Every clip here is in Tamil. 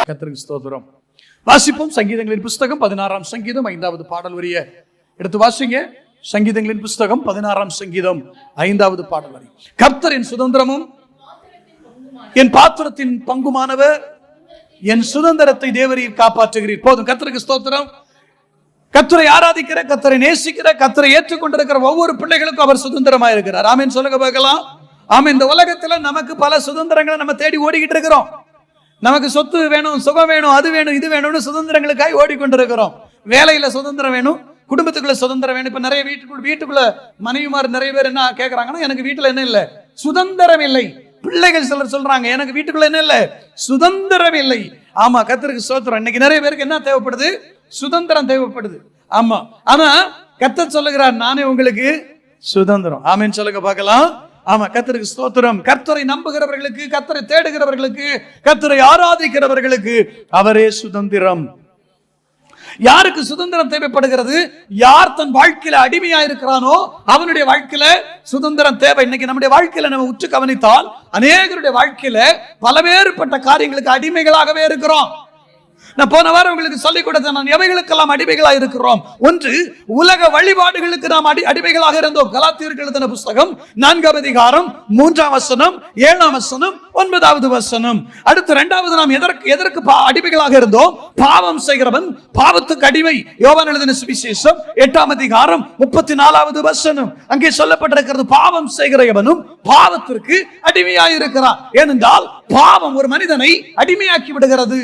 கர்த்தருக்கு ஸ்தோத்திரம். வாசிப்போம் சங்கீதங்களின் புஸ்தகம் 16ஆம் சங்கீதம் 5வது பாடல் வரிய எடுத்து வாசிங்க. சங்கீதங்களின் புஸ்தகம் 16ஆம் சங்கீதம் 5வது பாடல் வரி. கர்த்தர் என் சுதந்திரமும் என் பாத்திரத்தின் பங்குமானவர், என் சுதந்திரத்தை தேவரீர் காப்பாற்றுகிறீர். போதும். கர்த்தருக்கு ஸ்தோத்திரம். கர்த்தரை ஆராதிக்கிற, கர்த்தரை நேசிக்கிற, கர்த்தரை ஏற்றுக்கொண்டிருக்கிற ஒவ்வொரு பிள்ளைகளுக்கும் அவர் சுதந்திரமா இருக்கிறார். ஆமென் சொல்லுங்க பார்க்கலாம். ஆமென். இந்த உலகத்துல நமக்கு பல சுதந்திரங்களை நம்ம தேடி ஓடிக்கிட்டு இருக்கிறோம். நமக்கு சொத்து வேணும், சுகம் வேணும், அது வேணும், இது வேணும்னு சுதந்திரங்களுக்காக ஓடிக்கொண்டிருக்கிறோம். வேலையில சுதந்திரம் வேணும், குடும்பத்துக்குள்ள சுதந்திரம் வேணும். இப்ப நிறைய வீட்டுக்குள்ள மனைவிமார் நிறைய பேர் என்ன கேட்கறாங்கன்னா, எனக்கு வீட்டுல என்ன இல்லை, சுதந்திரம் இல்லை. பிள்ளைகள் சிலர் சொல்றாங்க, எனக்கு வீட்டுக்குள்ள என்ன இல்லை, சுதந்திரம் இல்லை. ஆமா, கர்த்தருக்கு ஸ்தோத்திரம். இன்னைக்கு நிறைய பேருக்கு என்ன தேவைப்படுது, சுதந்திரம் தேவைப்படுது. ஆமா, ஆனா கர்த்தர் சொல்லுகிறார், நானே உங்களுக்கு சுதந்திரம். ஆமென் சொல்லுங்க பார்க்கலாம். ஆமா, கர்த்தருக்கு ஸ்தோத்திரம். கர்த்தரை நம்புகிறவர்களுக்கு, கர்த்தரை தேடுகிறவர்களுக்கு, கர்த்தரை ஆராதிக்கிறவர்களுக்கு அவரே சுதந்திரம். யாருக்கு சுதந்திரம் தேவைப்படுகிறது? யார் தன் வாழ்க்கையில அடிமையா இருக்கிறானோ அவனுடைய வாழ்க்கையில சுதந்திரம் தேவை. இன்னைக்கு நம்முடைய வாழ்க்கையில நம்ம உற்று கவனித்தால் அநேகருடைய வாழ்க்கையில பலவேறுபட்ட காரியங்களுக்கு அடிமைகளாகவே இருக்கிறோம். நான் போன வாரம் உங்களுக்கு சொல்லிக் கொடுத்தேன், நான் எவைகளுக்கெல்லாம் அடிமைகளாக இருக்கிறோம். ஒன்று, உலக வழிபாடுகளுக்கு நாம் அடிமைகளாக இருந்தோம். கலாத்தியருக்கு எழுதின புஸ்தகம் 4ஆம் அதிகாரம் 3ஆம் வசனம், 7ஆம் வசனம், 9வது வசனம். அடுத்து 2வது, நாம் எதற்கு அடிமைகளாக இருந்தோம்? பாவம் செய்கிறவன் பாவத்துக்கு அடிமை. யோவான் எழுதின சுவிசேஷம் 8ஆம் அதிகாரம் 34வது வசனம். அங்கே சொல்லப்பட்டிருக்கிறது, பாவம் செய்கிற எவனும் பாவத்திற்கு அடிமையாய் இருக்கிறான். ஏனென்றால் பாவம் ஒரு மனிதனை அடிமையாக்கி விடுகிறது.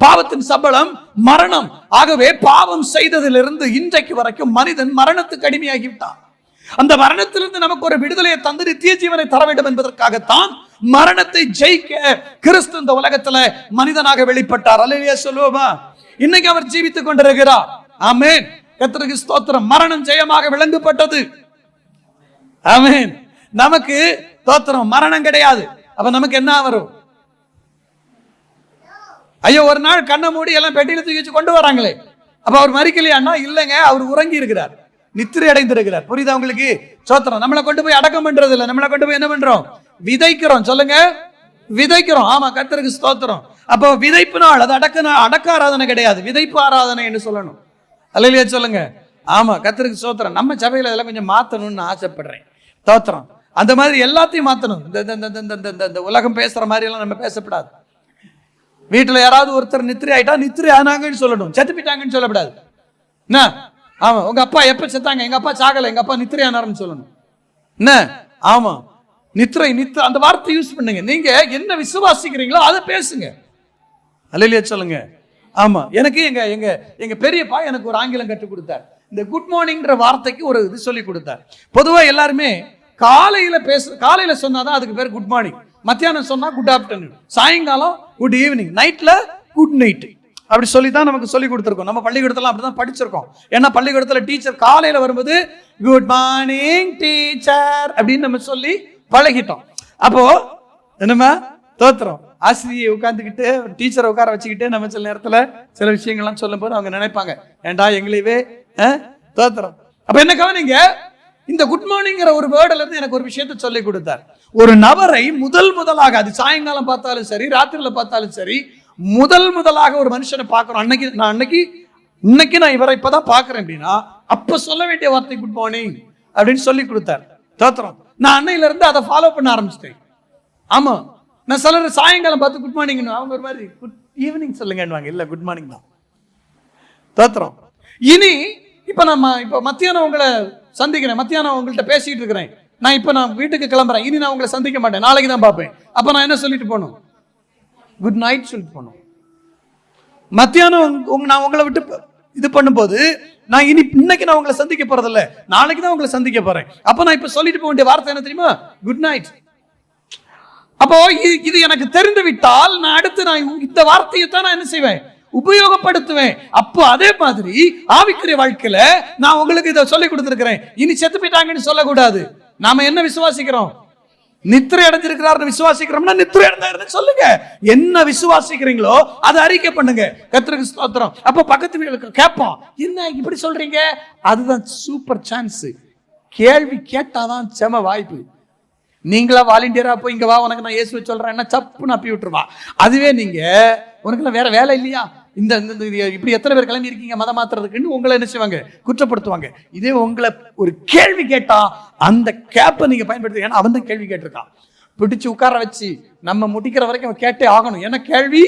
பாவத்தின் சம்பளம் மரணம். ஆகவே பாவம் செய்ததிலிருந்து இன்றைக்கு வரைக்கும் மனிதன் மரணத்துக்கு அடிமையாகிவிட்டான். அந்த மரணத்திலிருந்து நமக்கு ஒரு விடுதலையை தந்து நித்திய ஜீவனை தர வேண்டும் என்பதற்காகத்தான் மரணத்தை ஜெயிக்க கிறிஸ்து இந்த உலகத்துல மனிதனாக வெளிப்பட்டார். அல்லேலூயா சொல்லுவோமா? இன்னைக்கு அவர் ஜீவித்துக் கொண்டிருக்கிறார். ஆமென். கர்த்தருக்கு ஸ்தோத்திரம். மரணம் ஜெயமாக விளங்கப்பட்டது. ஆமென். நமக்கு ஸ்தோத்திரம், மரணம் கிடையாது. அப்ப நமக்கு என்ன வரும்? ஐயோ, ஒரு நாள் கண்ணை மூடி எல்லாம் பெட்டியில தூக்கி வச்சு கொண்டு வராங்களே, அப்ப அவர் மறிக்கலையான்னா? இல்லைங்க, அவர் உறங்கி இருக்கிறார், நித்திரை அடைந்திருக்கிறார். புரியுதா உங்களுக்கு? சோத்திரம். நம்மளை கொண்டு போய் அடக்கம் பண்றது இல்லை, நம்மளை கொண்டு போய் என்ன பண்றோம்? விதைக்கிறோம். சொல்லுங்க, விதைக்கிறோம். ஆமா, கர்த்தருக்கு ஸ்தோத்திரம். அப்போ விதைப்பு நாள், அது அடக்க ஆராதனை கிடையாது, விதைப்பு ஆராதனை என்று சொல்லணும். அல்லேலூயா சொல்லுங்க. ஆமா, கர்த்தருக்கு ஸ்தோத்திரம். நம்ம சபையில இதெல்லாம் கொஞ்சம் மாத்தணும்னு ஆசைப்படுறேன். ஸ்தோத்திரம். அந்த மாதிரி எல்லாத்தையும் மாத்தணும். இந்த உலகம் பேசுற மாதிரி எல்லாம் நம்ம பேசப்படாது. வீட்டுல யாராவது ஒருத்தர் நித்திரை ஆயிட்டா நித்திரை ஆனாங்கன்னு சொல்லணும், செத்து போயிட்டாங்கன்னு சொல்லக்கூடாது. என்ன? ஆமா, உங்க அப்பா எப்ப செத்தாங்க? எங்க அப்பா சாகல, எங்க அப்பா நித்திரை ஆனாருன்னு சொல்லணும். என்ன? ஆமா, நித்திரை அந்த வார்த்தை யூஸ் பண்ணுங்க. நீங்க என்ன விசுவாசிக்கிறீங்களோ அதை பேசுங்க. அல்லேலூயா சொல்லுங்க. ஆமா, எனக்கு எங்க பெரியப்பா எனக்கு ஒரு ஆங்கிலம் கற்றுக் கொடுத்தார். இந்த குட் மார்னிங்ன்ற வார்த்தைக்கு ஒரு இது சொல்லி கொடுத்தார். பொதுவா எல்லாருமே காலையில சொன்னாதான் அதுக்கு பேர் குட் மார்னிங். மத்தியானம் சொன்னா குட் ஆஃப்டர்நூன், சாயங்காலம் குட் ஈவினிங், நைட்ல குட் நைட். அப்படி சொல்லி தான் நமக்கு சொல்லி கொடுத்துருக்கோம். நம்ம பள்ளிக்கூடத்துல அப்படிதான் படிச்சிருக்கோம். ஏன்னா பள்ளிக்கூடத்துல டீச்சர் காலையில வரும்போது குட் மார்னிங் டீச்சர் அப்படின்னு நம்ம சொல்லி பழகிட்டோம். அப்போ என்னமா தோத்துறோம், ஆசிரியை உட்காந்துக்கிட்டு டீச்சரை உட்கார வச்சுக்கிட்டு நம்ம சில நேரத்துல சில விஷயங்கள்லாம் சொல்லும் போது அவங்க நினைப்பாங்க, ஏண்டா எங்களையவே தோத்துறோம். அப்ப என்ன கவனிங்க, இந்த குட் மார்னிங்கிற ஒரு வேர்டுல இருந்து எனக்கு ஒரு விஷயத்தை சொல்லி கொடுத்தார். ஒரு நபரை முதலாக, அது சாயங்காலம் பார்த்தாலும் சரி, ராத்திரில பார்த்தாலும் சரி, முதலாக ஒரு மனுஷனை பார்க்கிறோம். இன்னைக்கு நான் இவரை இப்பதான் பார்க்கிறேன் அப்படின்னா அப்ப சொல்ல வேண்டிய வார்த்தை குட் மார்னிங் அப்படின்னு சொல்லி கொடுத்தார். தோத்திரம். நான் அன்னையில இருந்து அதை ஃபாலோ பண்ண ஆரம்பிச்சிட்டேன். ஆமா, நான் சிலர் சாயங்காலம் பார்த்து குட் மார்னிங், அவங்க ஒரு மாதிரி குட் ஈவினிங் சொல்லுங்க, இல்ல குட் மார்னிங் தான். தோத்திரம். இனி இப்ப மத்தியானம் உங்களை சந்திக்கிறேன், மத்தியானம் உங்கள்கிட்ட பேசிட்டு இருக்கிறேன், நான் வீட்டுக்கு கிளம்புறேன், இனி நான் உங்களை சந்திக்க மாட்டேன், நாளைக்கு தான் பார்ப்பேன். அப்ப நான் என்ன சொல்லிட்டு போகணும்? குட் நைட் சொல்லிட்டு போகணும். மத்தியானம் நான் உங்களை விட்டு இது பண்ணும்போது நான் இன்னைக்கு நான் உங்களை சந்திக்க போறதில்ல, நாளைக்கு தான் உங்களை சந்திக்க போறேன். அப்ப நான் இப்ப சொல்லிட்டு போக வேண்டிய வார்த்தை என்ன தெரியுமா? Good night. அப்போ இது எனக்கு தெரிந்து விட்டால் நான் அடுத்து இந்த வார்த்தையை தான் நான் என்ன செய்வேன்? உபயோகப்படுத்துவேன். அப்போ அதே மாதிரி ஆவிக்குரிய வாழ்க்கையில நான் உங்களுக்கு இதை சொல்லி கொடுத்திருக்கிறேன். இனி செத்து போயிட்டாங்கன்னு சொல்லக்கூடாது. நாம என்ன விசுவாசிக்கிறோம்? நித்திரை அடைஞ்சிருக்கிறார் விசுவாசிக்கிறோம்னா நித்திரை அடைஞ்சாருன்னு சொல்லுங்க. என்ன விசுவாசிக்கிறீங்களோ அதை அறிக்கை பண்ணுங்க. கர்த்தருக்கு ஸ்தோத்திரம். அப்போ பக்கத்து வீட்டுக்கு கேட்போம், என்ன இப்படி சொல்றீங்க? அதுதான் சூப்பர் சான்ஸ். கேள்வி கேட்டாதான் செம வாய்ப்பு. நீங்களா வாலண்டியரா போய் இங்க வா உனக்கு நான் இயேசுவை சொல்றேன்னா சப்புன்னு அப்பி விட்டுருவா. அதுவே நீங்க உனக்குலாம் வேற வேலை இல்லையா, இந்த இப்படி எத்தனை பேர் கிளம்பி இருக்கீங்க மதம் மாத்துறதுக்குன்னு உங்களை என்ன செய்வாங்க, குற்றப்படுத்துவாங்க. இதே உங்களை ஒரு கேள்வி கேட்டா அந்த கேப்பை நீங்க பயன்படுத்தி, ஏன்னா அவன் தான் கேள்வி கேட்டிருக்கான், பிடிச்சு உட்கார வச்சு நம்ம முடிக்கிற வரைக்கும் அவன் கேட்டே ஆகணும். ஏன்னா கேள்வி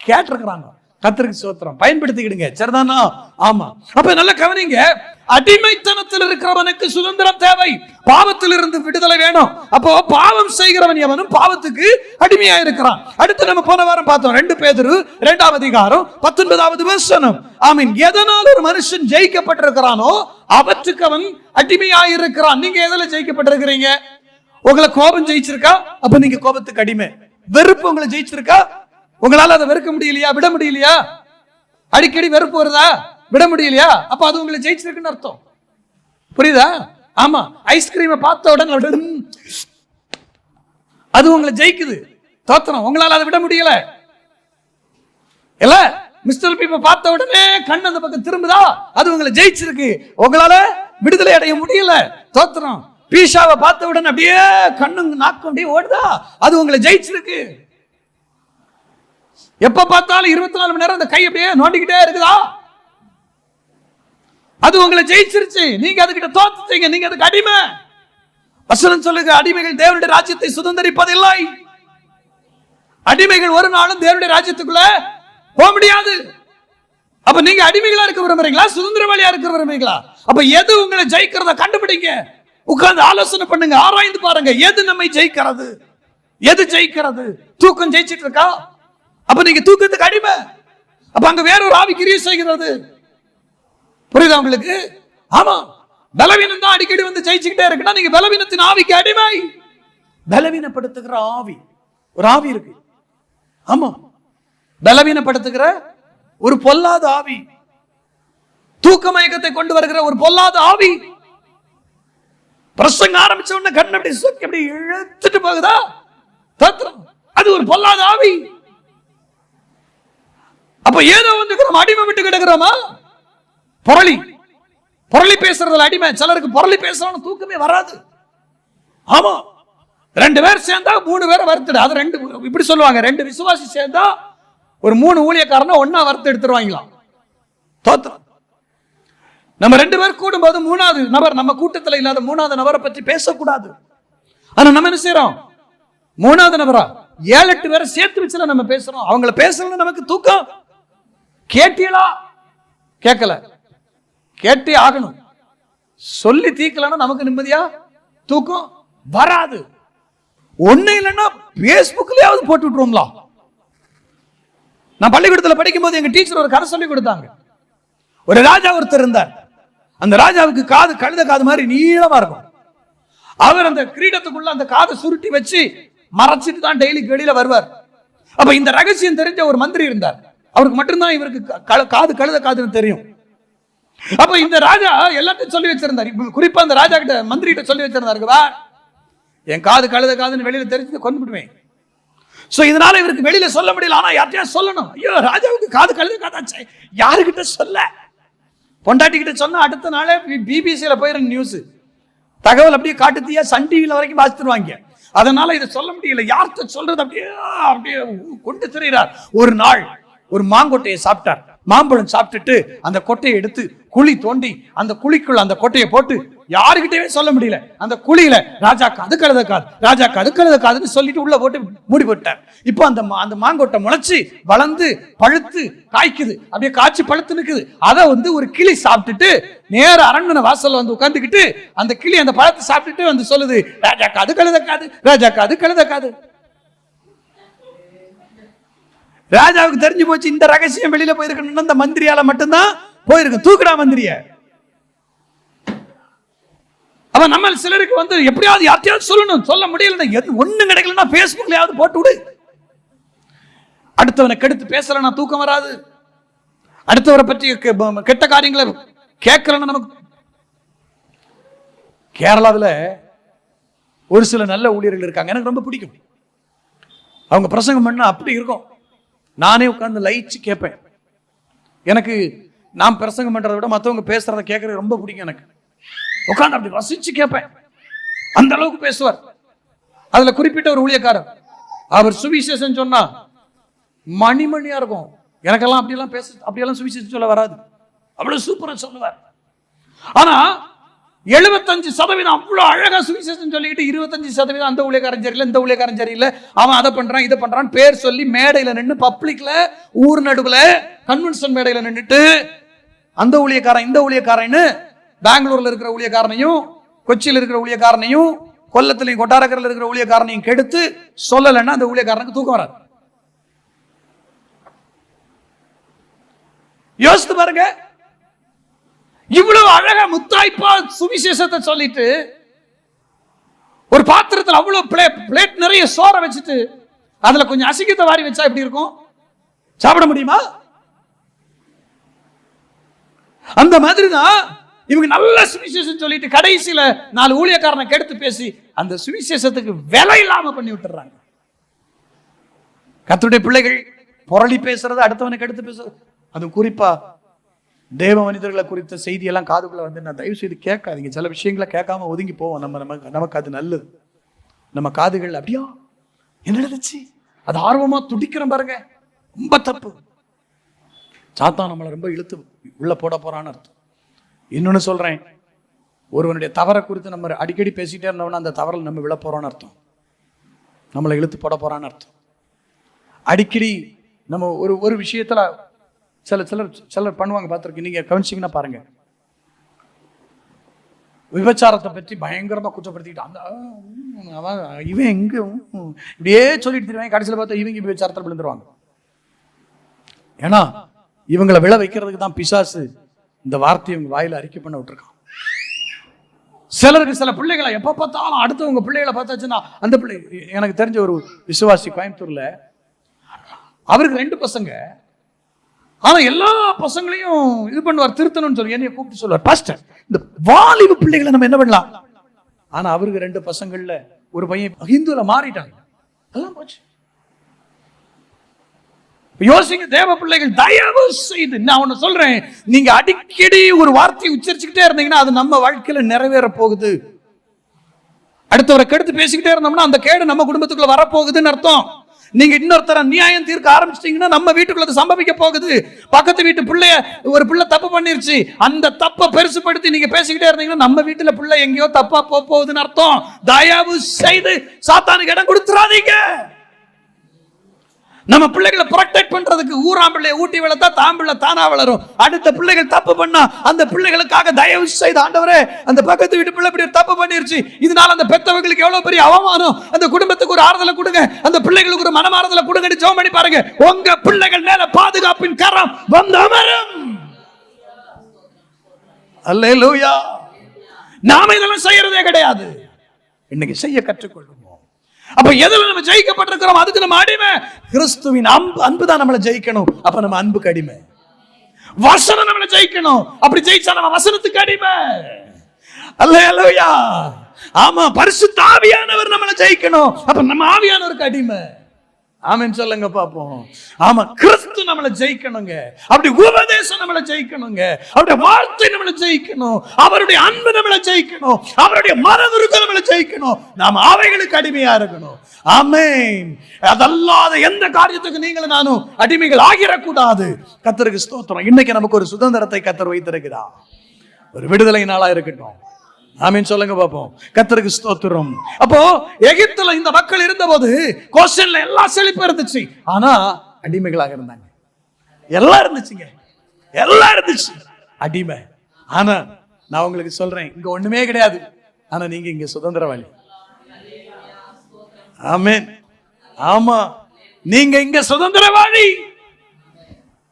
கேட்டிருக்கிறாங்க. கர்த்தருக்கு ஸ்தோத்திரம். பயன்படுத்திக்கிடுங்க, சரிதானா? ஆமா. அப்ப நல்ல கவனிங்க, அடிமைத்தனத்தில் இருக்கிறவனுக்கு சுதந்திரம் தேவை, பாவத்திலிருந்து விடுதலை வேணும். அப்போ பாவம் செய்கிறவன் எவனும் பாவத்துக்கு அடிமையா இருக்கிறான். அடுத்து நம்ம போன வாரம் பார்த்தோம் 2 பேதுரு 2ஆம் அதிகாரம் 19வது வசனம். ஆமீன். எதனால் ஒரு மனுஷன் ஜெயிக்கப்பட்டிருக்கிறானோ அவற்றுக்கு அவன் அடிமையாக இருக்கிறான். நீங்க எதில் ஜெயிக்கப்பட்டிருக்கிறீங்க? உங்களை கோபம் ஜெயிச்சிருக்கா? அப்ப நீங்க கோபத்துக்கு அடிமை. வெறுப்பு உங்களை ஜெயிச்சிருக்கா? உங்களால அதை வெறுக்க முடியலையா, விட முடியலையா? அடிக்கடி வெறுப்பு வருதா, விட முடியலையா? அப்ப அது உங்களை ஜெயிச்சிருக்குன்னு அர்த்தம். புரியுதா? ஆமா. ஐஸ்கிரீமை பார்த்த உடனே அது உங்களை ஜெயிக்குது. தோத்திரம். உங்களால அதை விட முடியல இல்ல. மிஸ்டர் பீப்பை பார்த்த உடனே கண் அந்த பக்கம் திரும்புதா, அது உங்களை ஜெயிச்சிருக்கு. உங்களால விடுதலை அடைய முடியல. தோத்திரம். பீஷாவை பார்த்த உடனே அப்படியே கண்ணு நாக்கு அப்படியே ஓடுதா, அது உங்களை ஜெயிச்சிருக்கு. எப்ப பார்த்தாலும் 24 மணி நேரம் அந்த கை அப்படியே நோண்டிக்கிட்டே இருக்குதா, அது உங்களை ஜெயிச்சிருச்சு. நீங்க அதுகிட்ட தோத்துட்டீங்க, நீங்க அதுக்கு அடிமை. வசனம் சொல்லுங்க, அடிமைகள் தேவனுடைய ராஜ்யத்தை சுதந்தரிப்பதில்லை. அடிமைகள் ஒரு நாளும் தேவனுடைய ராஜ்யத்துக்குள்ள போக முடியாது. அப்ப நீங்க அடிமைகளா இருக்க விரும்புறீங்களா, சுதந்திரவாளியா இருக்க விரும்புறீங்களா? அப்ப எது உங்களை ஜெயிக்கிறத கண்டுபிடிங்க. உட்கார்ந்து ஆலோசனை பண்ணுங்க, ஆராய்ந்து பாருங்க, எது நம்மை ஜெயிக்கிறது, எது ஜெயிக்கிறது. தூக்கம் ஜெயிச்சிட்டு இருக்கா? அப்ப நீங்க தூக்கத்துக்கு அடிமை. அப்ப அங்க வேற ஒரு ஆவி கிரியை செய்கிறது. புரியுதா உங்களுக்கு? ஆமா. பலவீனம் தான் அடிக்கடி வந்து ஜெயிச்சுக்கிட்டே இருக்குன்னா நீங்க பலவீனத்தின் ஆவிக்கு அடிமை. பலவீனப்படுத்துகிற ஆவி, ஒரு ஆவி இருக்கு. ஆமா, பலவீனப்படுத்துகிற ஒரு பொல்லாத ஆவி, தூக்க மயக்கத்தை கொண்டு வருகிற ஒரு பொல்லாத ஆவி. பிரசங்க ஆரம்பிச்ச உடனே கண்ணை அப்படி சுத்தி அப்படி இழுத்துட்டு போகுதா, அது ஒரு பொல்லாத ஆவி. அப்ப ஏதோ வந்து அடிமை விட்டு கிடக்கிறோமா? பொருளி பேசுறதுல அடிமை. சிலருக்கு பொருளி பேசுறோம் தூக்கமே வராது. ஆமா, 2 பேர் சேர்ந்தா 3 பேரை வறுத்துடு. அது 2 இப்படி சொல்லுவாங்க, 2 விசுவாசி சேர்ந்தா ஒரு 3 ஊழியக்காரனா ஒன்னா வறுத்து எடுத்துருவாங்களாம். தோத்திரம். நம்ம 2 பேர் கூடும்போது 3வது நபர், நம்ம கூட்டத்தில் இல்லாத 3வது நபரை பற்றி பேசக்கூடாது. ஆனா நம்ம என்ன செய்யறோம்? 3வது நபரா 7-8 பேரை சேர்த்து வச்சுல நம்ம பேசுறோம். அவங்கள பேசல நமக்கு தூக்கம். கேட்டீங்களா? கேட்கல, கேட்டே ஆகணும். சொல்லி தீக்கலன்னா நமக்கு நிம்மதியா தூக்கம் வராது. ஒண்ணு இல்லைன்னா பேஸ்புக்லயாவது போட்டு விட்டுருவோம்ல. நான் பள்ளிக்கூடத்தில் படிக்கும் போது எங்க டீச்சர் ஒரு கதை சொல்லி கொடுத்தாங்க. ஒரு ராஜா ஒருத்தர் இருந்தார். அந்த ராஜாவுக்கு காது கழுத காது மாதிரி நீளமா இருக்கும். அவர் அந்த கிரீடத்துக்குள்ள அந்த காதை சுருட்டி வச்சு மறைச்சிட்டு தான் டெய்லி வெளியில வருவார். அப்ப இந்த ரகசியம் தெரிஞ்ச ஒரு மந்திரி இருந்தார். அவருக்கு மட்டும்தான் இவருக்கு காது கழுத காதுன்னு தெரியும். அப்ப இந்த ராஜா எல்லாத்தையும் சொல்லி வச்சிருந்தார். குறிப்பா அந்த ராஜா கிட்ட, மந்திரி கிட்ட சொல்லி வச்சிருந்தாருவா, என் காது கழுத காதுன்னு வெளியில தெரிஞ்சு கொண்டு விடுவேன். சோ இதனால இவருக்கு வெளியில சொல்ல முடியல. ஆனா யார்கிட்டயா சொல்லணும். ஐயோ, ராஜாவுக்கு காது கழுத காதாச்சே, யாருகிட்ட சொல்ல? பொண்டாட்டி கிட்ட சொன்னா அடுத்த நாளே பிபிசியில போயிரு நியூஸ் தகவல், அப்படியே காட்டுத்தியா சன் டிவில வரைக்கும் வாசித்துருவாங்க. அதனால இதை சொல்ல முடியல, யார்கிட்ட சொல்றது? அப்படியே அப்படியே கொண்டு திரிகிறார். ஒரு நாள் ஒரு மாங்கொட்டையை சாப்பிட்டார். மாம்பழம் சாப்பிட்டுட்டு அந்த கொட்டையை எடுத்து குழி தோண்டி அந்த குழிக்குள்ள அந்த கொட்டையை போட்டு யாருக்கிட்டே சொல்ல முடியல. அந்த குழியில ராஜாக்கு அது கழுத காது, ராஜாக்கு அது கழுத காதுன்னு சொல்லிட்டு உள்ள போட்டு மூடி போட்டார். இப்போ அந்த மாங்கொட்டை முளைச்சு வளர்ந்து பழுத்து காய்க்குது. அப்படியே காய்ச்சி பழுத்து நிக்குது. அதை வந்து ஒரு கிளி சாப்பிட்டுட்டு நேர அரண்மனை வாசல்ல வந்து உட்கார்ந்துக்கிட்டு அந்த கிளி அந்த பழத்தை சாப்பிட்டுட்டு வந்து சொல்லுது, ராஜாக்கு அது கழுத காது, ராஜாக்கு அது கழுத காது. ராஜாவுக்கு தெரிஞ்சு போச்சு இந்த ரகசியம் வெளியில போயிருக்கணும். அந்த மந்திரியால மட்டும்தான் போயிருக்கு. தூக்குடா மந்திரிய. அவன் நம்ம சிலருக்கு வந்து எப்படியாவது யார்ட்டையாவது சொல்லணும், சொல்ல முடியல. ஒண்ணும் கிடைக்கலன்னா பேஸ்புக்லயாவது போட்டு விடு. அடுத்தவனை கெடுத்து பேசலன்னா தூக்கம் வராது. அடுத்தவரை பற்றி கெட்ட காரியங்களை கேட்கலன்னா நமக்கு. கேரளாவில் ஒரு சில நல்ல ஊழியர்கள் இருக்காங்க, எனக்கு ரொம்ப பிடிக்கும். அவங்க பிரசங்கம் பண்ணா அப்படி இருக்கும். நானே உட்கார்ந்து லயிச்சு கேட்பேன். எனக்கு நான் பிரசங்கம் பண்றதை விட மற்றவங்க பேசுறத கேட்கறது ரொம்ப பிடிக்கும். எனக்கு உட்கார்ந்து அப்படி ரசிச்சு கேட்பேன். அந்த அளவுக்கு பேசுவார். அதுல குறிப்பிட்ட ஒரு ஊழியக்காரர், அவர் சுவிசேஷம் சொன்னா மணிமணியா இருக்கும். எனக்கெல்லாம் அப்படியெல்லாம் சுவிசேஷம் சொல்ல வராது, அவ்வளவு சூப்பரா சொல்லுவார். ஆனா 75% அவ்வளவு அழகா சுவிசேஷம் சொல்லிட்டு 25% அந்த ஊழியக்காரன் சரியில்லை, இந்த ஊழியக்காரன் சரியில்லை, அவன் அதை பண்றான் இதை பண்றான் பேர் சொல்லி மேடையில நின்று பப்ளிக்ல ஊர் நடுவுல கன்வென்ஷன் மேடையில நின்றுட்டு அந்த ஊழியக்காரன் இந்த ஊழியக்காரன்னு பெங்களூர்ல இருக்கிற ஊழியக்காரனையும் கொச்சியில் இருக்கிற ஊழியக்காரனையும் கொல்லத்திலையும் கொட்டாரக்கரையில் இருக்கிற ஊழியக்காரனையும் கெடுத்து சொல்லலைன்னா அந்த ஊழியக்காரனுக்கு தூக்கம் வராது. யோசித்து பாருங்க, இவ்வளவு அழகா முத்தாய்ப்பா சுவிசேஷத்தை சொல்லிட்டு ஒரு பாத்திரத்தில் அவ்வளவு பிளேட் நிறைய சோற வச்சுட்டு அதுல கொஞ்சம் அசிங்கத்தை வாரி வச்சா எப்படி இருக்கும்? சாப்பிட முடியுமா? அந்த மாதிரிதான் இவங்க நல்ல சுவிசேஷம் சொல்லிட்டு கடைசியில 4 ஊழியக்காரனை கெடுத்து பேசி அந்த சுவிசேஷத்துக்கு விலை இல்லாம பண்ணி விட்டுறாங்க. கர்த்தருடைய பிள்ளைகள் புரளி பேசுறது, அடுத்தவனை கெடுத்து பேசுறது, அது குறிப்பா தேவ மனிதர்களை குறித்த செய்தி எல்லாம் காதுக்குள்ள வந்து நான் தயவு செய்து கேட்காதீங்க. சில விஷயங்களை கேட்காம ஒதுங்கி போவோம். நமக்கு அது நல்லது. நம்ம காதுகள் அப்படியா என்ன நடந்துச்சு அது ஆர்வமா துடிக்கிறோம் பாருங்க, ரொம்ப தப்பு. சாத்தான் நம்மளை ரொம்ப இழுத்து உள்ள போட போறான்னு அர்த்தம். இன்னொன்னு சொல்றேன், ஒருவனுடைய தவறை குறித்து நம்ம அடிக்கடி பேசிட்டே இருந்தோம்னா அந்த தவறில் நம்ம விழ போறோம்னு அர்த்தம், நம்மளை இழுத்து போட போறான்னு அர்த்தம். அடிக்கடி நம்ம ஒரு விஷயத்துல சிலர் பண்ணுவாங்க, பார்த்துருக்கு, நீங்க கவனிச்சிங்கன்னா பாருங்க. விபச்சாரத்தை பற்றி பயங்கரமா குற்றப்படுத்திக்கிட்டு அந்த இவன் எங்க இப்படியே சொல்லிட்டு திருவாங்க, கடைசியில் பார்த்தா இவங்க விபச்சாரத்தில் விழுந்துருவாங்க. ஏன்னா இவங்களை விழ வைக்கிறதுக்கு தான் பிசாசு இந்த வார்த்தையை இவங்க வாயில அறிக்கை பண்ண விட்டுருக்கான். சிலருக்கு சில பிள்ளைகளை எப்ப பார்த்தாலும் அடுத்தவங்க பிள்ளைகளை பார்த்தாச்சுன்னா அந்த பிள்ளை, எனக்கு தெரிஞ்ச ஒரு விசுவாசி கோயம்புத்தூர்ல, அவருக்கு 2 பசங்க. ஆனா எல்லா பசங்களையும் இது பண்ணுவார், திருத்தணும்னு சொல்லி என்னைய கூப்பிட்டு சொல்லுவார், பாஸ்டர் இந்த வாலிப பிள்ளைகளை நம்ம என்ன பண்ணலாம். ஆனா அவருக்கு 2 பசங்கள்ல ஒரு பையன் ஹிந்துல மாறிட்டாங்க, எல்லாம் போச்சு. யோசிங்க, தேவ பிள்ளைகள் தயவு செய்து நான் ஒண்ணு சொல்றேன், நீங்க அடிக்கடி ஒரு வார்த்தையை உச்சரிச்சுக்கிட்டே இருந்தீங்கன்னா அது நம்ம வாழ்க்கையில நிறைவேற போகுது. அடுத்தவரை கெடுத்து பேசிக்கிட்டே இருந்தோம்னா அந்த கேடு நம்ம குடும்பத்துக்குள்ள வரப்போகுதுன்னு அர்த்தம். நீங்க இன்னொருத்தர நியாயம் தீர்க்க ஆரம்பிச்சிட்டீங்கன்னா நம்ம வீட்டுக்குள்ள சம்பவிக்க போகுது. பக்கத்து வீட்டு ஒரு பிள்ளை தப்பு பண்ணிருச்சு, அந்த தப்பை பெருசுப்படுத்தி நீங்க பேசிக்கிட்டே இருந்தீங்கன்னா நம்ம வீட்டுல பிள்ளை எங்கேயோ தப்பா போகுதுன்னு அர்த்தம். தயவு செய்து சாத்தானுக்கு இடம் கொடுத்துறாதீங்க. நம்ம பிள்ளைகளை ப்ரொடெக்ட் பண்றதுக்கு ஊராம்பிள்ளையை ஊட்டி வளர்த்தா தாம்பிள்ளை தானா வளரும். அடுத்த பிள்ளைகள் தப்பு பண்ணா அந்த பிள்ளைகளுக்காக தயவு செய்து ஆண்டவரே அந்த பக்கத்து வீட்டு பிள்ளை இப்படி தப்பு பண்ணிருச்சு, இதனால அந்த பெத்தவங்களுக்கு எவ்வளவு பெரிய அவமானம், அந்த குடும்பத்துக்கு ஒரு ஆறுதலை கொடுங்க, அந்த பிள்ளைகளுக்கு ஒரு மனமாறுதலை கொடுங்க, ஜெபம் பண்ணி பாருங்க, உங்க பிள்ளைகள் மேல பாதுகாப்பின் கரம் வந்து அமரும். அல்லேலூயா. நாம இதெல்லாம் செய்யறதே கிடையாது, இன்னைக்கு செய்ய கற்றுக்கொள்ளும். அப்ப எதுல நம்ம ஜெயிக்கப்பட்டிருக்கிறோம் அதுக்கு நம்ம அடிமை. கிறிஸ்துவின் அன்பு தான் நம்மளை ஜெயிக்கணும், அப்ப நம்ம அன்புக்கு அடிமை. வசனம் நம்மளை ஜெயிக்கணும், அப்படி ஜெயிச்சா நம்ம வசனத்துக்கு அடிமை. அல்லேலூயா. ஆமா, பரிசுத்த ஆவியானவர் நம்மளை ஜெயிக்கணும், அப்ப நம்ம ஆவியானவருக்கு அடிமை. ஆமென் சொல்லுங்க பாப்போம். ஆமா, கிறிஸ்து நம்மளை ஜெயிக்கணுங்க, அப்படி உபதேசம் நம்மளை ஜெயிக்கணுங்க, அவருடைய வார்த்தை நம்மளை ஜெயிக்கணும், அவருடைய அன்பு நம்மளை ஜெயிக்கணும், அவருடைய மனதுருக்கம் நம்மளை ஜெயிக்கணும். நாம் அவைகளுக்கு அடிமையா இருக்கணும். ஆமென். அதல்லாத எந்த காரியத்துக்கு நீங்களும் நானும் அடிமைகள் ஆகிடக்கூடாது. கர்த்தருக்கு ஸ்தோத்திரம். இன்னைக்கு நமக்கு ஒரு சுதந்திரத்தை கர்த்தர் வைத்திருக்கிறார், ஒரு விடுதலை நாளா இருக்கட்டும். ஆமென் சொல்லுங்க பாப்போம். கர்த்தருக்கு ஸ்தோத்திரம். அப்போ எகிப்துல இந்த மக்கள் இருந்தபோது கோஷன்ல எல்லாம் செழிப்பு இருந்துச்சு, ஆனா அடிமைகளாக இருந்தாங்க. எல்லாம் இருந்துச்சுங்க, எல்லாம் இருந்துச்சு, அடிமை. ஆனா நான் உங்களுக்கு சொல்றேன், இங்க ஒண்ணுமே கிடையாது, ஆனா நீங்க இங்க சுதந்திரவாளி. ஆமென். ஆமா, நீங்க இங்க சுதந்திரவாளி.